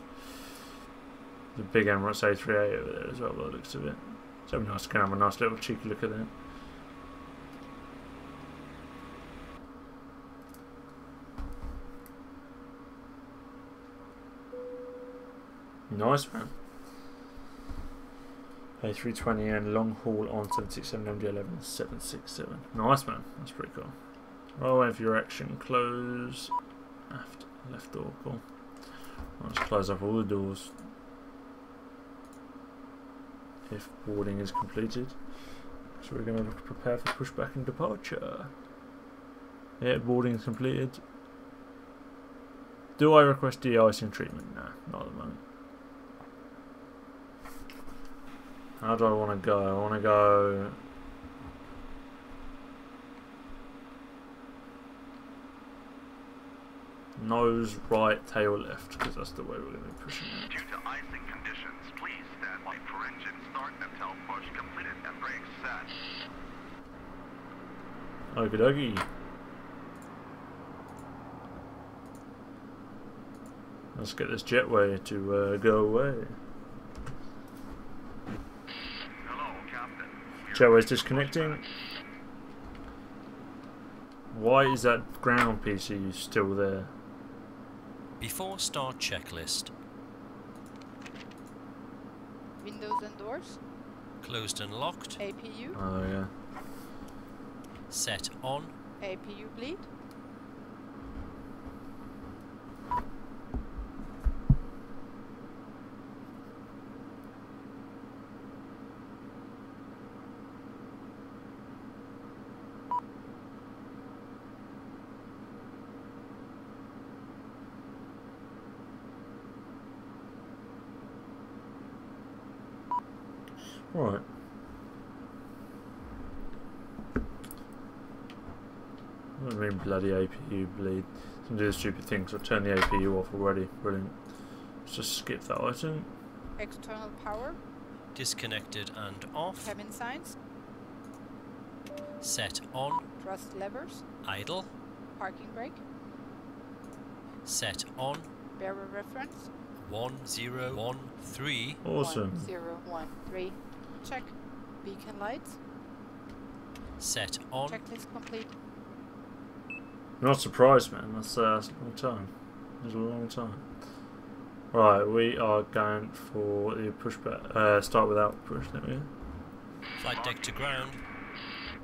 The big Emirates A320 over there as well, by the looks of it. So nice to have a nice little cheeky look at that. Nice, man. A320 and long haul on 767 MD11 767. Nice, man. That's pretty cool. Well, waiting for your action. Close. Aft. Left door. Cool. I'll just close up all the doors. If boarding is completed. So we're going to prepare for pushback and departure. Yeah, boarding is completed. Do I request de-icing treatment? No, not at the moment. How do I want to go? I want to go... nose right, tail left, because that's the way we're going to be pushing it. Due to icing conditions, please stand by for engine start until push completed and brakes set. Okie dokie. Let's get this jetway to go away. Hello, Captain. Jetway's disconnecting. Why is that ground PCU still there? Before start checklist. Windows and doors. Closed and locked. APU. Oh yeah. Set on. APU bleed. Right. I mean bloody APU bleed. Some do the stupid things. I've turned the APU off already. Brilliant. Let's just skip that item. External power. Disconnected and off. Cabin signs. Set on. Thrust levers. Idle. Parking brake. Set on. Bearer reference. 1013. Awesome. 1013. Check. Beacon lights. Set on. Checklist complete. Not surprised, man. That's a long time. It's a long time. Right, we are going for the pushback. Start without push. There we go. Flight deck to ground.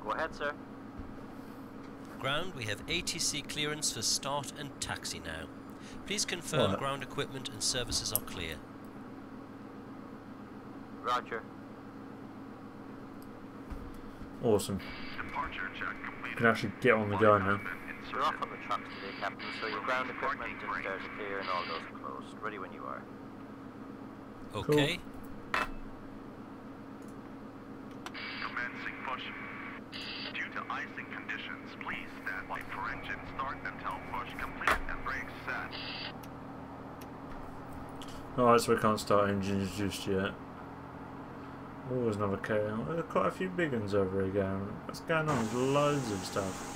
Go ahead, sir. Ground, we have ATC clearance for start and taxi now. Please confirm Right. ground equipment and services are clear. Roger. Awesome. Departure check You completed. can actually get on the go now. You're off on the tracks today, Captain, so your ground equipment and stairs are clear and all doors are closed. Ready when you are. Okay. Commencing push. Due to icing conditions, please stand by for engine start until push completed and brakes set. Alright, so we can't start engines just yet. Oh, there's another KL. There are quite a few big ones over here going. What's going on? There's loads of stuff.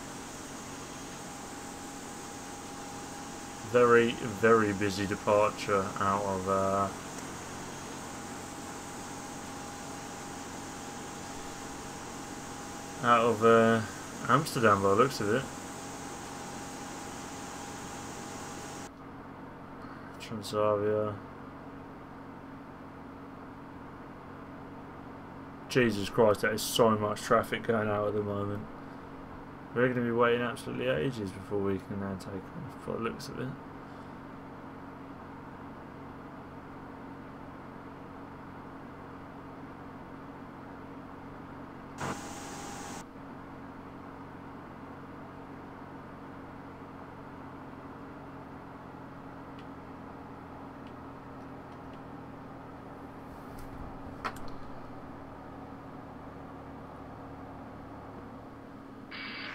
Very, very busy departure out of Amsterdam by the looks of it. Transavia. Jesus Christ, there is so much traffic going out at the moment. We're going to be waiting absolutely ages before we can take off, by the looks of it.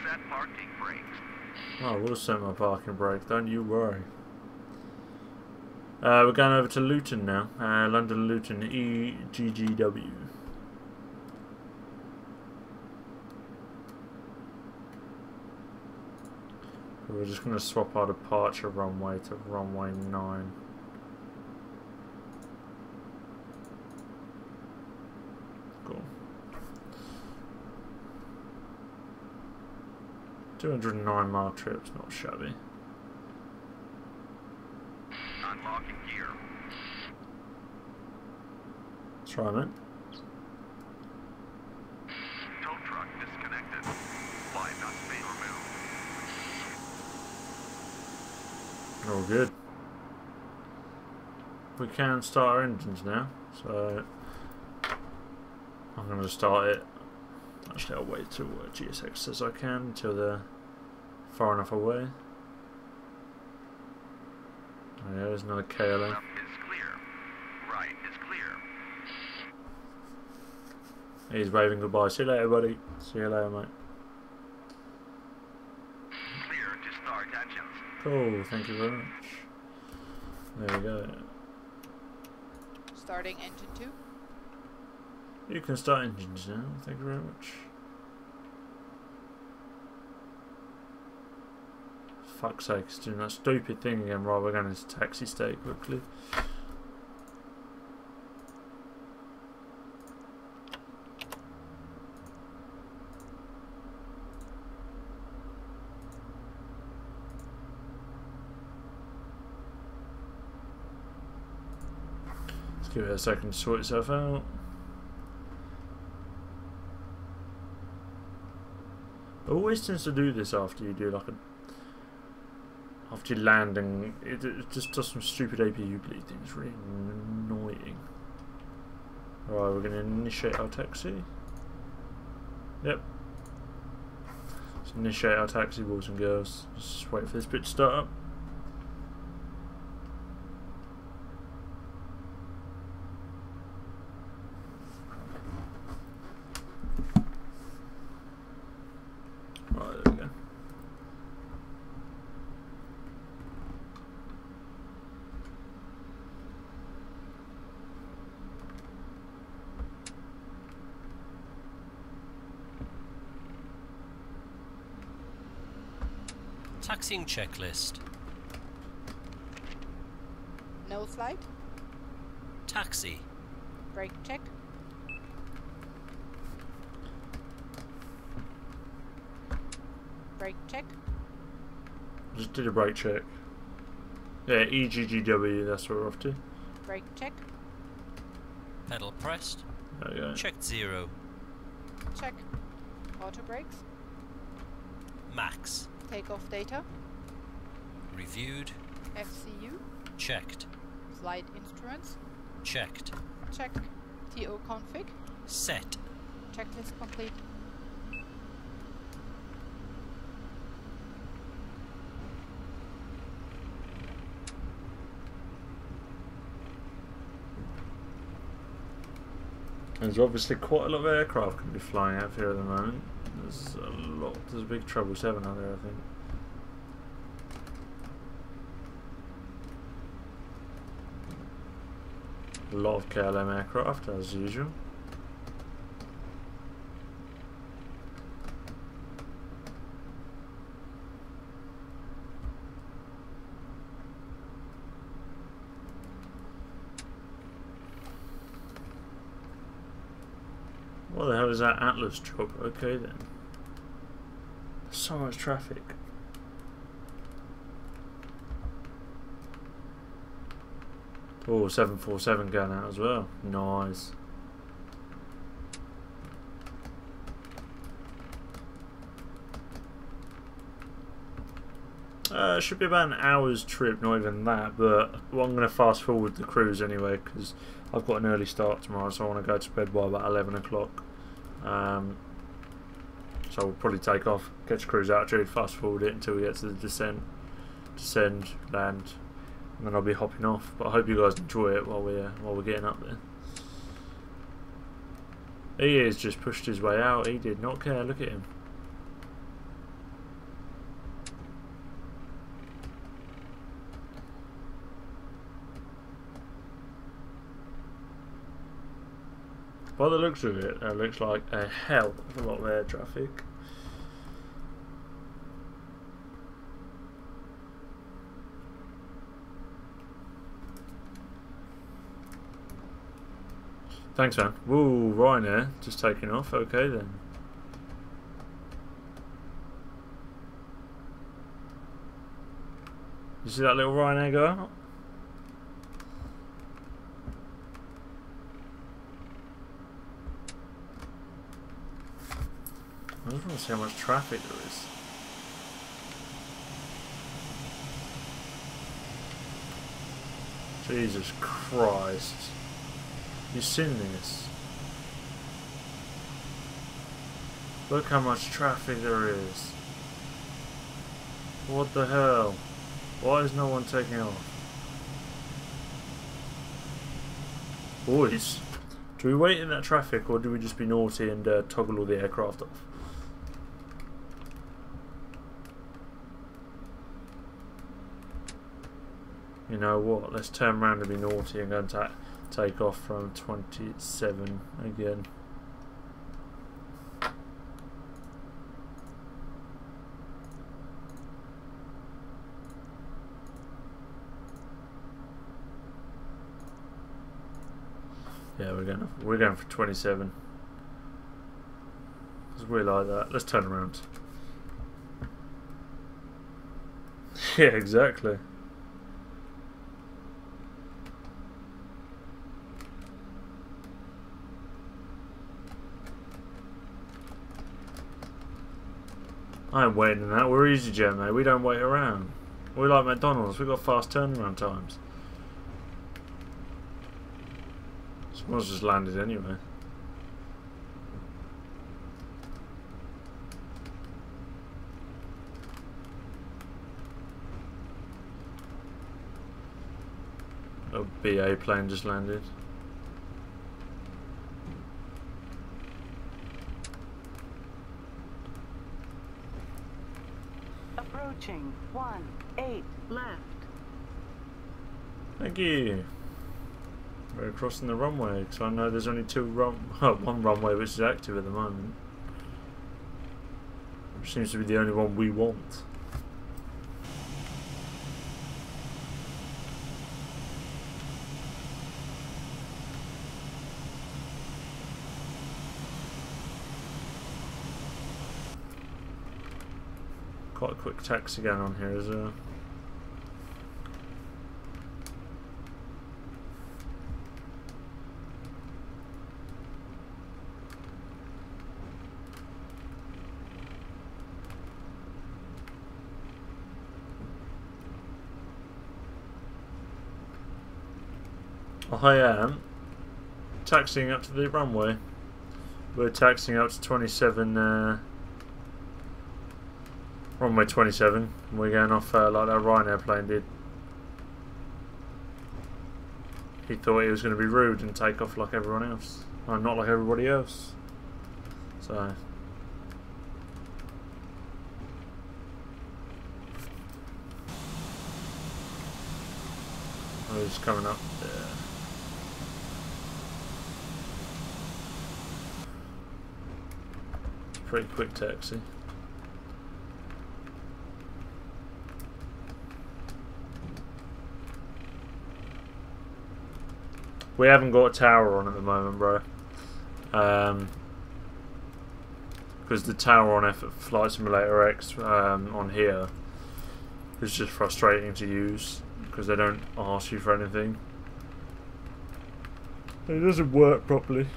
Set parking brakes. Oh, we'll set my parking brake, don't you worry. We're going over to Luton now. London Luton, EGGW. We're just going to swap our departure runway to runway 9. Cool. 209-mile trips, not shabby. Unlocking gear. That's right, mate. Tow truck disconnected. Flight not being removed. All good. We can start our engines now, so I'm going to start it. Actually, I'll wait till GSX says I can until they're far enough away. Oh, yeah, there's another KLM. Left is clear. Right is clear. He's waving goodbye. See you later, buddy. See you later, mate. Clear to start engines. Cool, thank you very much. There we go. Starting engine 2. You can start engines now, thank you very much. Fuck's sake, it's doing that stupid thing again. Right, we're going into taxi state quickly. Let's give it a second to sort itself out. It always tends to do this after you do like a after you land, and it just does some stupid APU bleed thing. It's really annoying. Alright, we're going to initiate our taxi. Yep. Let's initiate our taxi, boys and girls. Just wait for this bit to start up. Right, there we go. Taxiing checklist. No flight. Taxi. Brake check. Brake check. Just did a brake check. Yeah, EGGW, that's what we're off to. Brake check. Pedal pressed. There we go. Checked 0. Check. Auto brakes. Max. Takeoff data. Reviewed. FCU. Checked. Flight instruments. Checked. Check. TO config. Set. Checklist complete. There's obviously quite a lot of aircraft can be flying out here at the moment. There's a big 777 out there, I think. A lot of KLM aircraft, as usual. What the hell is that Atlas job? Okay then. There's so much traffic. Oh, 747 going out as well. Nice. It should be about an hour's trip, not even that, but well, I'm going to fast forward the cruise anyway because I've got an early start tomorrow, so I want to go to bed by about 11 o'clock. So we'll probably take off, catch a cruise altitude, fast forward it until we get to the descend, land, and then I'll be hopping off. But I hope you guys enjoy it while we're getting up there. He has just pushed his way out. He did not care. Look at him. By the looks of it, it looks like a hell of a lot of air traffic. Thanks, man. Woo, Ryanair just taking off. Okay then. You see that little Ryanair go out? I just want to see how much traffic there is. Jesus Christ. You've seen this? Look how much traffic there is. What the hell? Why is no one taking off? Boys, do we wait in that traffic or do we just be naughty and toggle all the aircraft off? You know what, let's turn around and be naughty and go and take off from 27 again. Yeah, we're going for 27. Because we like that. Let's turn around. Yeah, exactly. I ain't waiting in that. We're EasyJet, mate. We don't wait around. We're like McDonald's. We've got fast turnaround times. Someone's just landed anyway. A BA plane just landed. Approaching 18 left. Thank you. We're crossing the runway because I know there's only one runway which is active at the moment. Which seems to be the only one we want. Quite a quick taxi going on here as well. I am taxiing up to the runway. We're taxiing up to 27, runway 27. And we're going off like that Ryanair plane did. He thought he was going to be rude and take off like everyone else. I'm not like everybody else. So. Oh, he's coming up there. Pretty quick taxi. We haven't got a tower on at the moment, bro. Because the tower on Flight Simulator X on here is just frustrating to use because they don't ask you for anything. It doesn't work properly.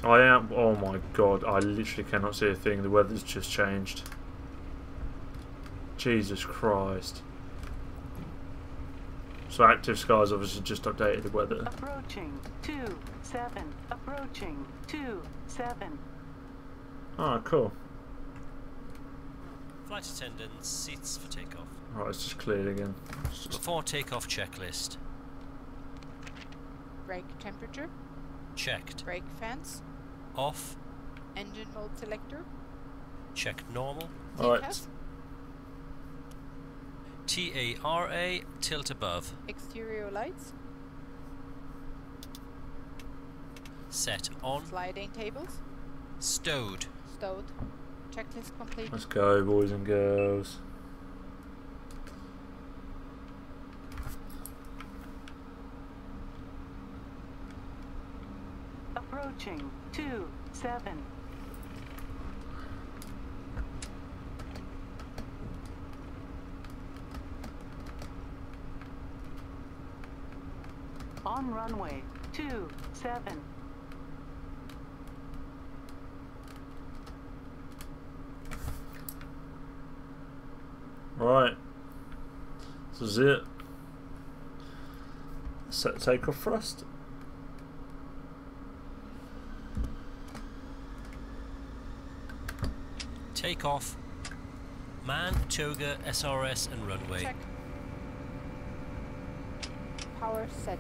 I am. Oh my god! I literally cannot see a thing. The weather's just changed. Jesus Christ! So Active Skies obviously just updated the weather. Approaching 27. Approaching 27. Ah, cool. Flight attendants, seats for takeoff. Right, it's just cleared again. It's just Before takeoff checklist. Brake temperature. Checked. Brake fans. Off. Engine mode selector. Checked normal. Alright. TCAS. TARA, tilt above. Exterior lights. Set on. Sliding tables. Stowed. Stowed. Checklist complete. Let's go, boys and girls. Approaching 27. On runway 27. Right. This is it. Set takeoff thrust. Takeoff. Man, toga, SRS and runway. Check. Power set.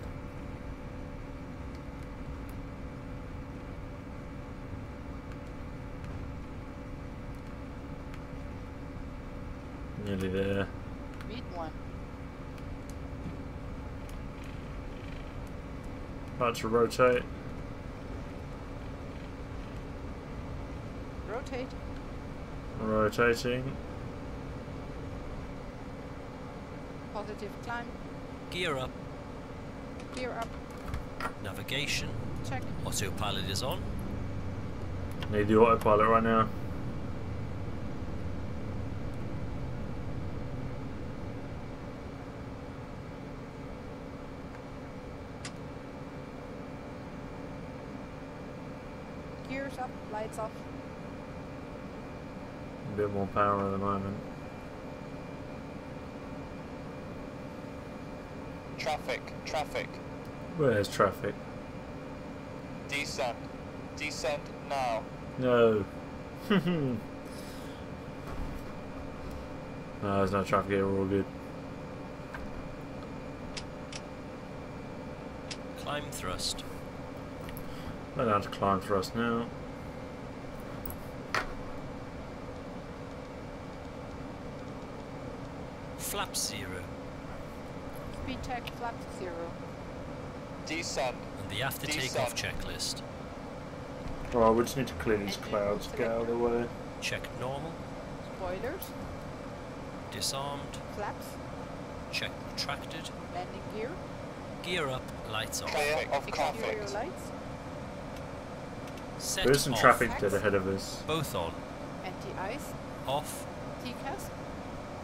Nearly there. Read 1. About to rotate. Rotate. Rotating. Positive climb. Gear up. Gear up. Navigation. Check. Autopilot is on. Need the autopilot right now. Gears up. Lights off. A bit more power at the moment. Traffic, traffic. Where's traffic? Descend. Descend now. No. No, there's no traffic here, we're all good. Climb thrust. We're down to climb thrust now. Flap 0. Speed check. Flap 0. Descend. And the after Descend. takeoff checklist. Right, we just need to clear these clouds, get out of the way. Check normal. Spoilers. Disarmed. Flaps. Check retracted. Landing gear. Gear up. Lights off. Clear of Exterior conflict. lights. Set There's some off. traffic dead ahead of us. Both on. Anti-ice. Off. TCAS.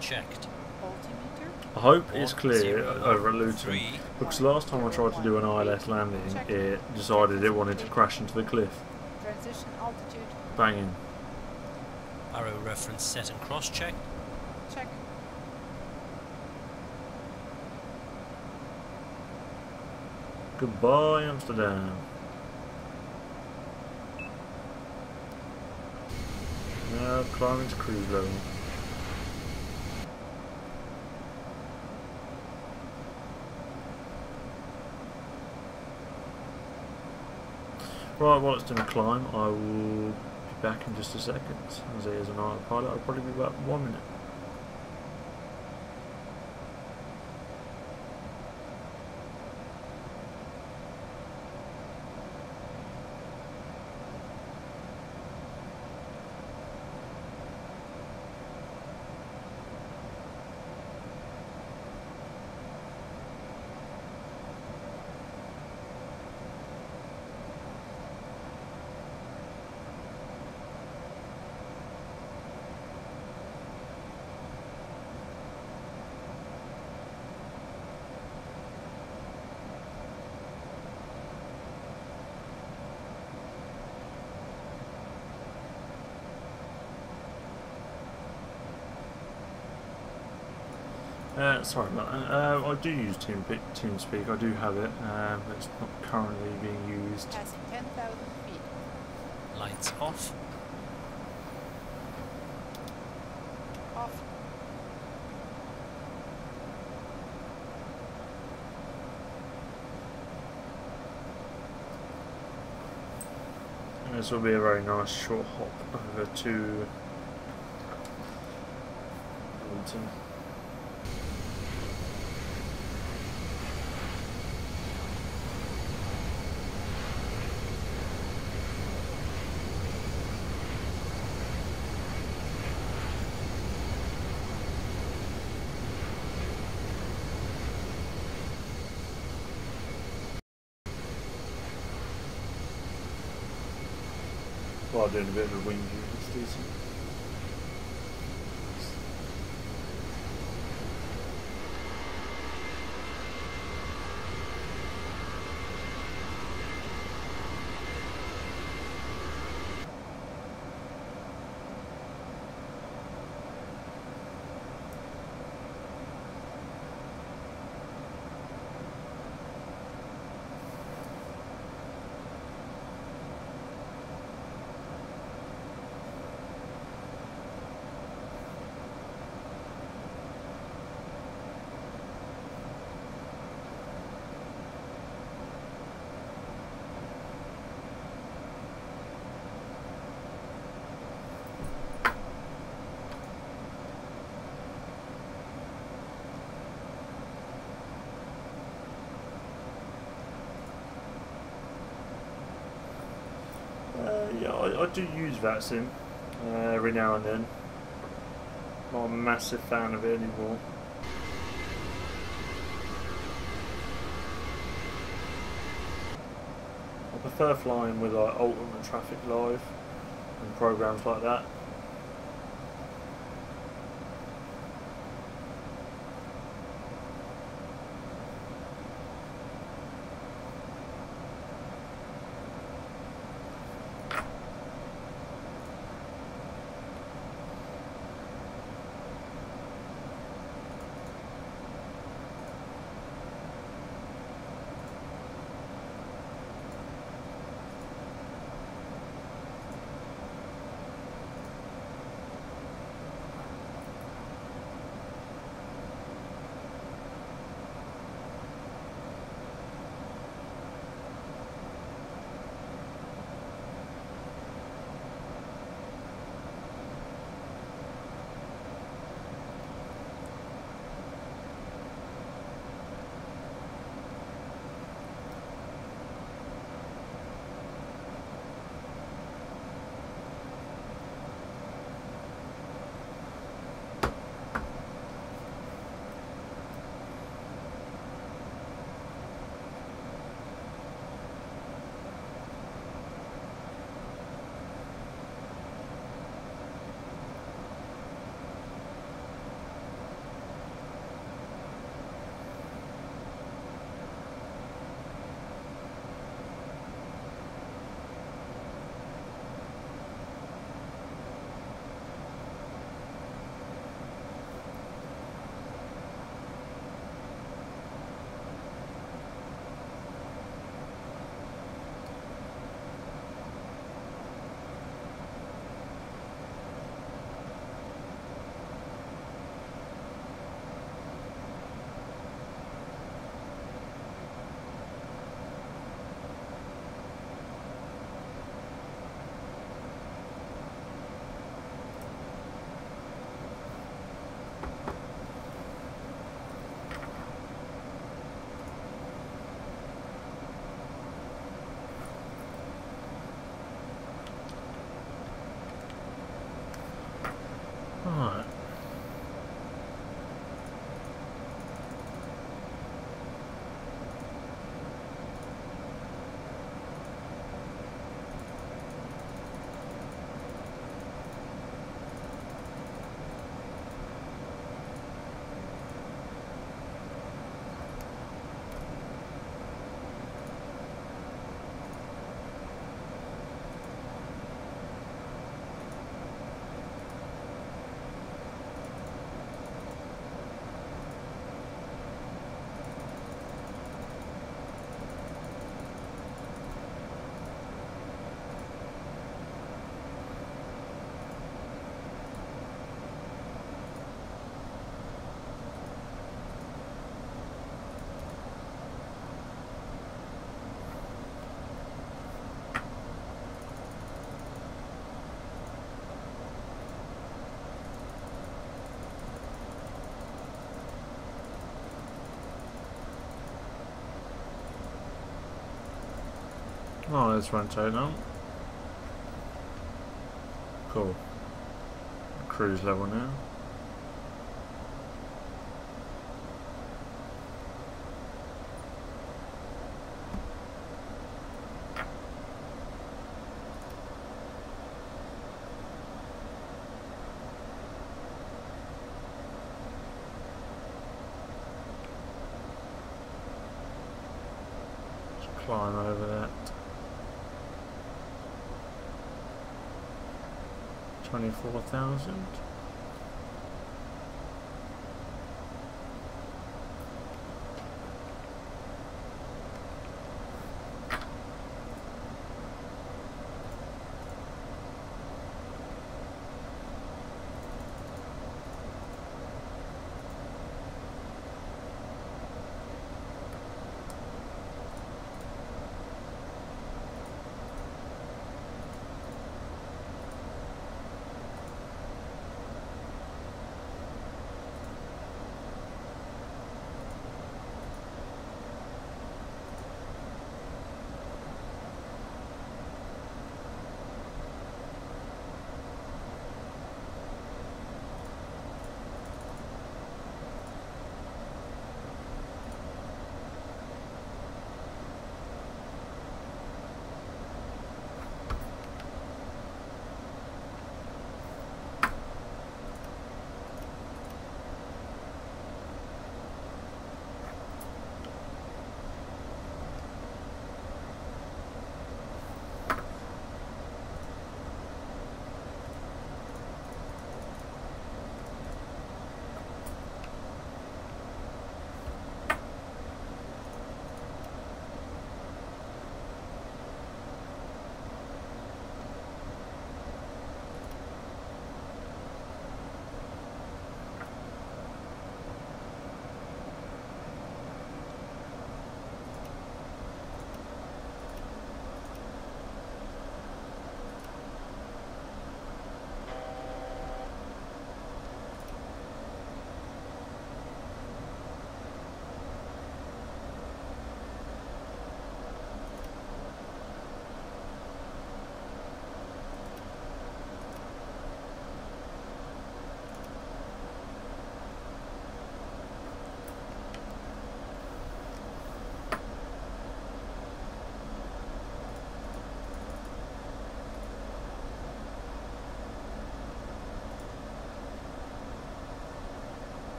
Checked. Altimeter. I hope it's 1, clear 0, over at Luton, 3. because last time I tried to do an ILS landing, it decided it wanted to crash into the cliff. Transition altitude. Banging. Arrow reference set and cross check. Check. Goodbye, Amsterdam. Now climbing to cruise level. Right, while it's doing a climb, I will be back in just a second. As it is an autopilot, I'll probably be about 1 minute. Sorry about that. I do use TeamSpeak. I do have it, but it's not currently being used. Passing 10,000 feet. Lights off. Off. And this will be a very nice short hop over to Wilton. While doing a bit of a wing view, it's decent. Yeah, I do use VATSIM every now and then. Not a massive fan of it anymore. I prefer flying with like Ultimate Traffic Live and programs like that. Oh, let's rotate now. Cool. Cruise level now. Let's climb over that. 24,000.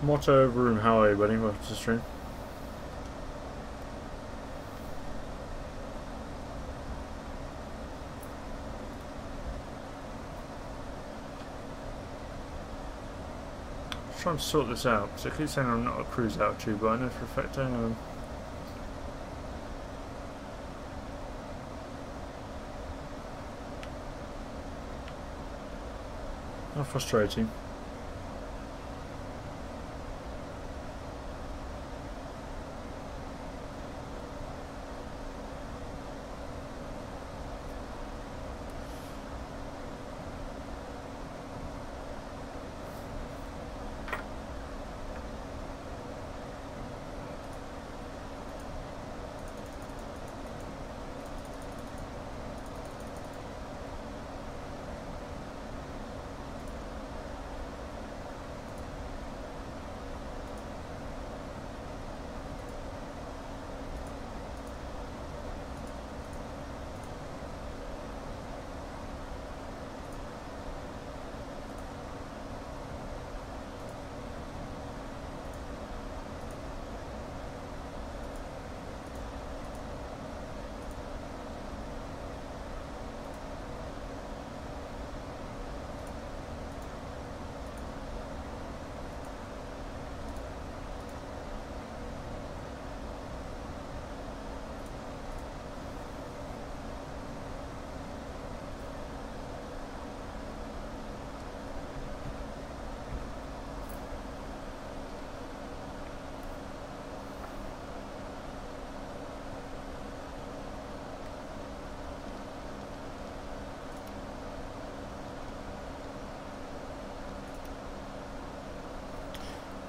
Motto room, how are you, buddy? Welcome to the stream. I'm trying to sort this out because it keeps saying I'm not at cruise altitude, but I know for a fact I am. How frustrating.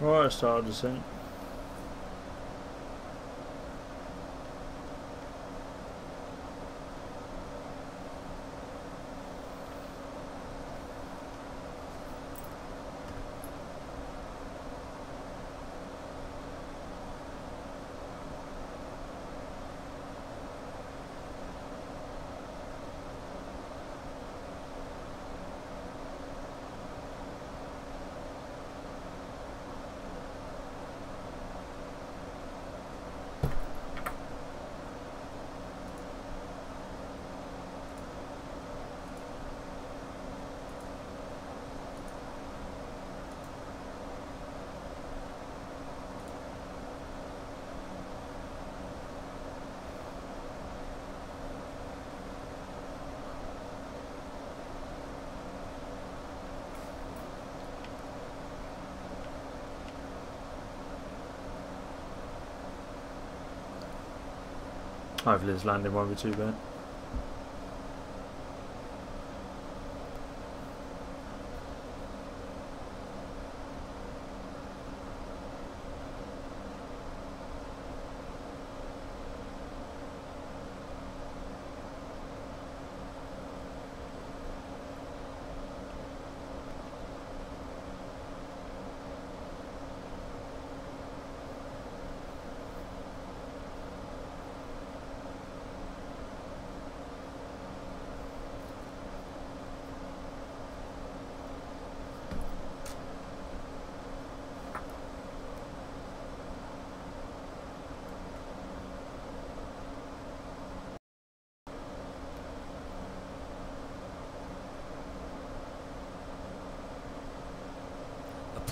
Right, start descent. Hopefully this landing won't be too bad.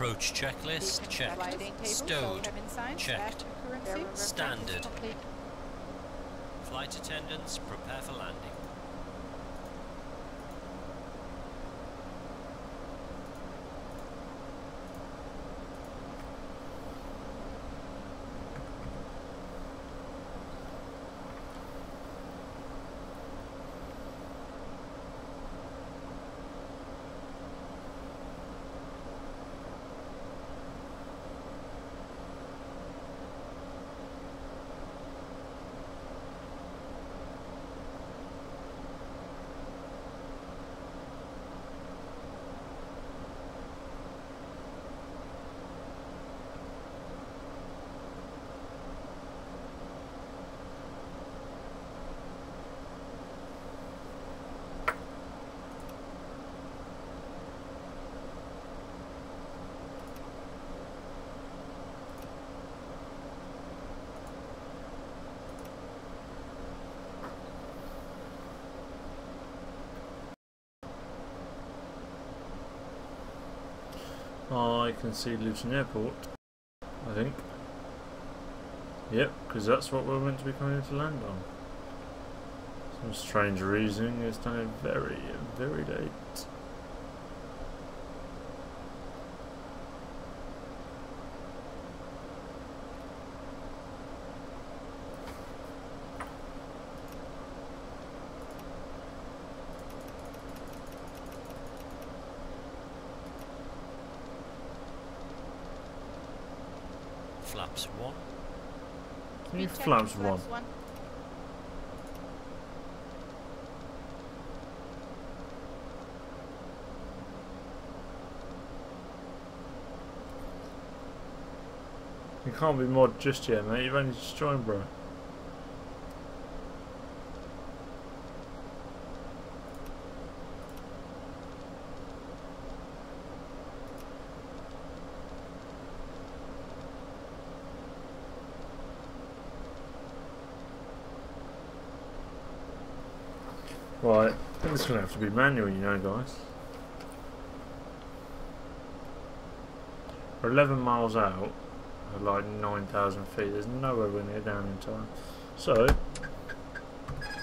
Approach checklist checked. Stowed checked. Standard. Flight attendants, prepare for landing. I can see Luton Airport, I think. Yep, because that's what we're meant to be coming in to land on. Some strange reasoning, it's done it very, very late. Flaps 1. Can you flaps one? You can't be mod just yet, mate. You've only just joined, bro. Right, I think it's going to have to be manual, you know, guys. We're 11 miles out at like 9,000 feet. There's no way we're near down in time. So,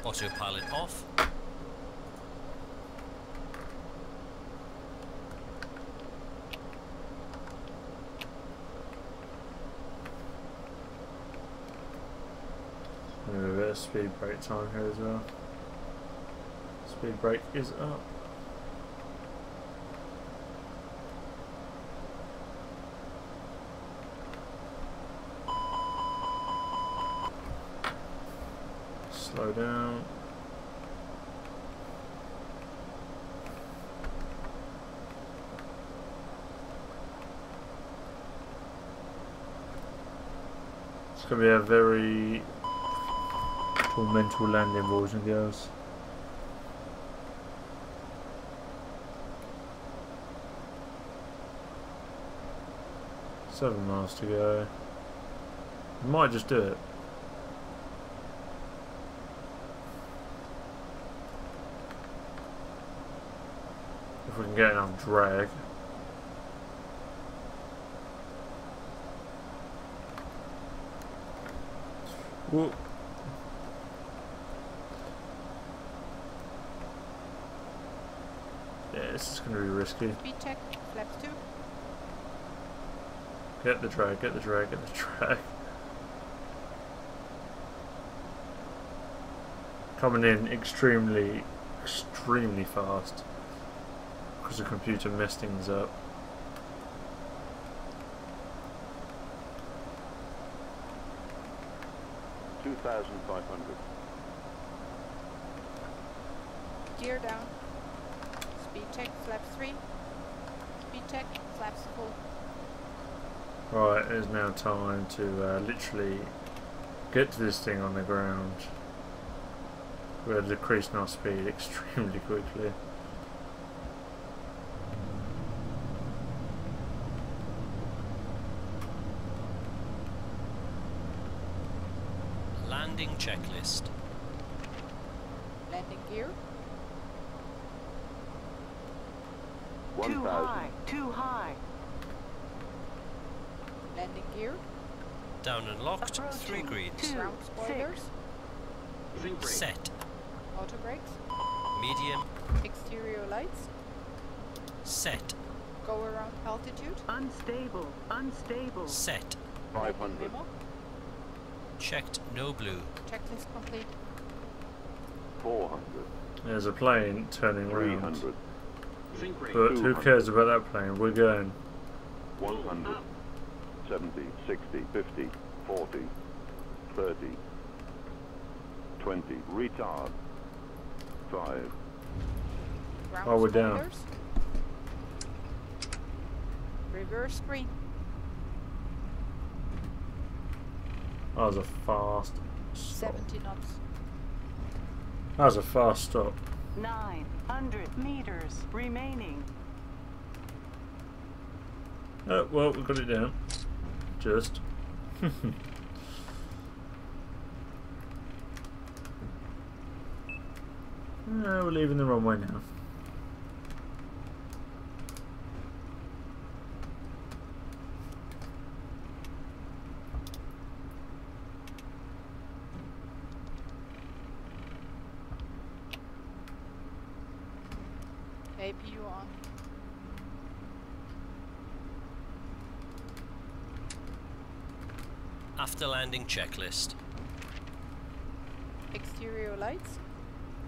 Autopilot off. maybe a bit of speed brake time here as well. Speed brake is up. Slow down. It's going to be a very mental landing, boys and girls. Seven miles to go. Might just do it. If we can get enough drag. Whoa. Yeah, this is going to be risky. Speed check, flaps 2. Get the drag, get the drag, get the drag. Coming in extremely fast. Because the computer messed things up. Gear down. Speed check, flaps 3. Speed check, flaps full. Right, it is now time to literally get to this thing on the ground. We're decreasing our speed extremely quickly. Landing checklist. Landing gear. Too high, too high. Landing gear. Down and locked. Approaching. 3 greens. Ground spoilers. Set. Auto brakes. Medium. Exterior lights. Set. Go around altitude. Unstable, unstable. Set. 500. Memo. Checked. No blue. Checklist complete. 400. There's a plane turning around. 300. But who cares about that plane? We're going. 100. 70, 60, 50, 40, 30, 20. Retard. 5. Ground Oh, we're down. spoilers. Reverse screen. That was a fast stop. 70 knots. That was a fast stop. 900 meters remaining. Oh, well, we got it down. Just. No, we're leaving the runway now. APU on. After landing checklist. Exterior lights.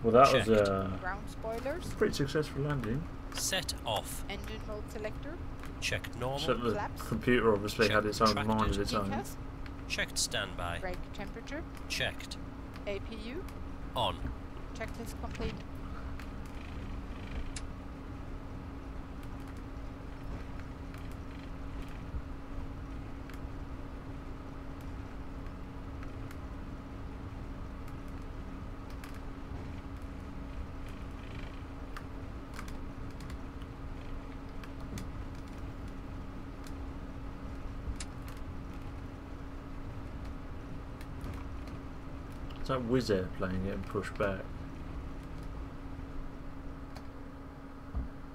Well, that Checked. was a Ground spoilers. pretty successful landing. Set off. Engine mode selector. Checked normal. Except the Flaps. computer obviously Check had its own retracted. mind of its own. ECAS. Checked standby. Brake temperature. Checked. APU. On. Checklist complete. Is that Wizz Air plane getting pushed back?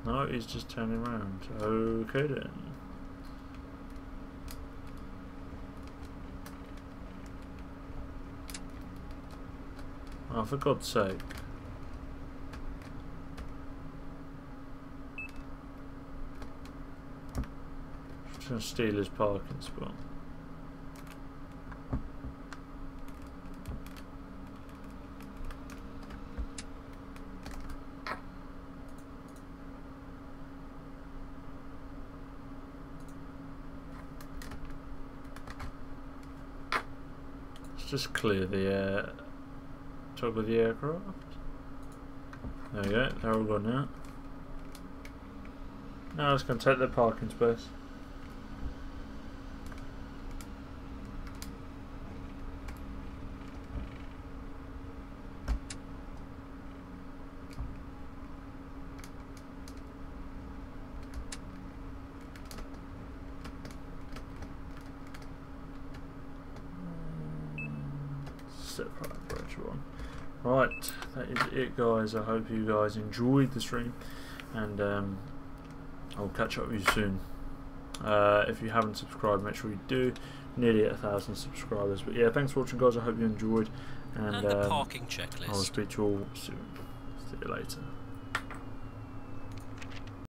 No, he's just turning around. Okay then. Oh, for God's sake. Just gonna steal his parking spot. Let's just clear the 20 up with the aircraft. There we go, they're all gone now. Now it's going to take their parking space. Right, that is it guys. I hope you guys enjoyed the stream, and I'll catch up with you soon. If you haven't subscribed, make sure you do. Nearly at 1,000 subscribers. But yeah, thanks for watching guys, I hope you enjoyed, and the parking checklist. I'll speak to you all soon. See you later.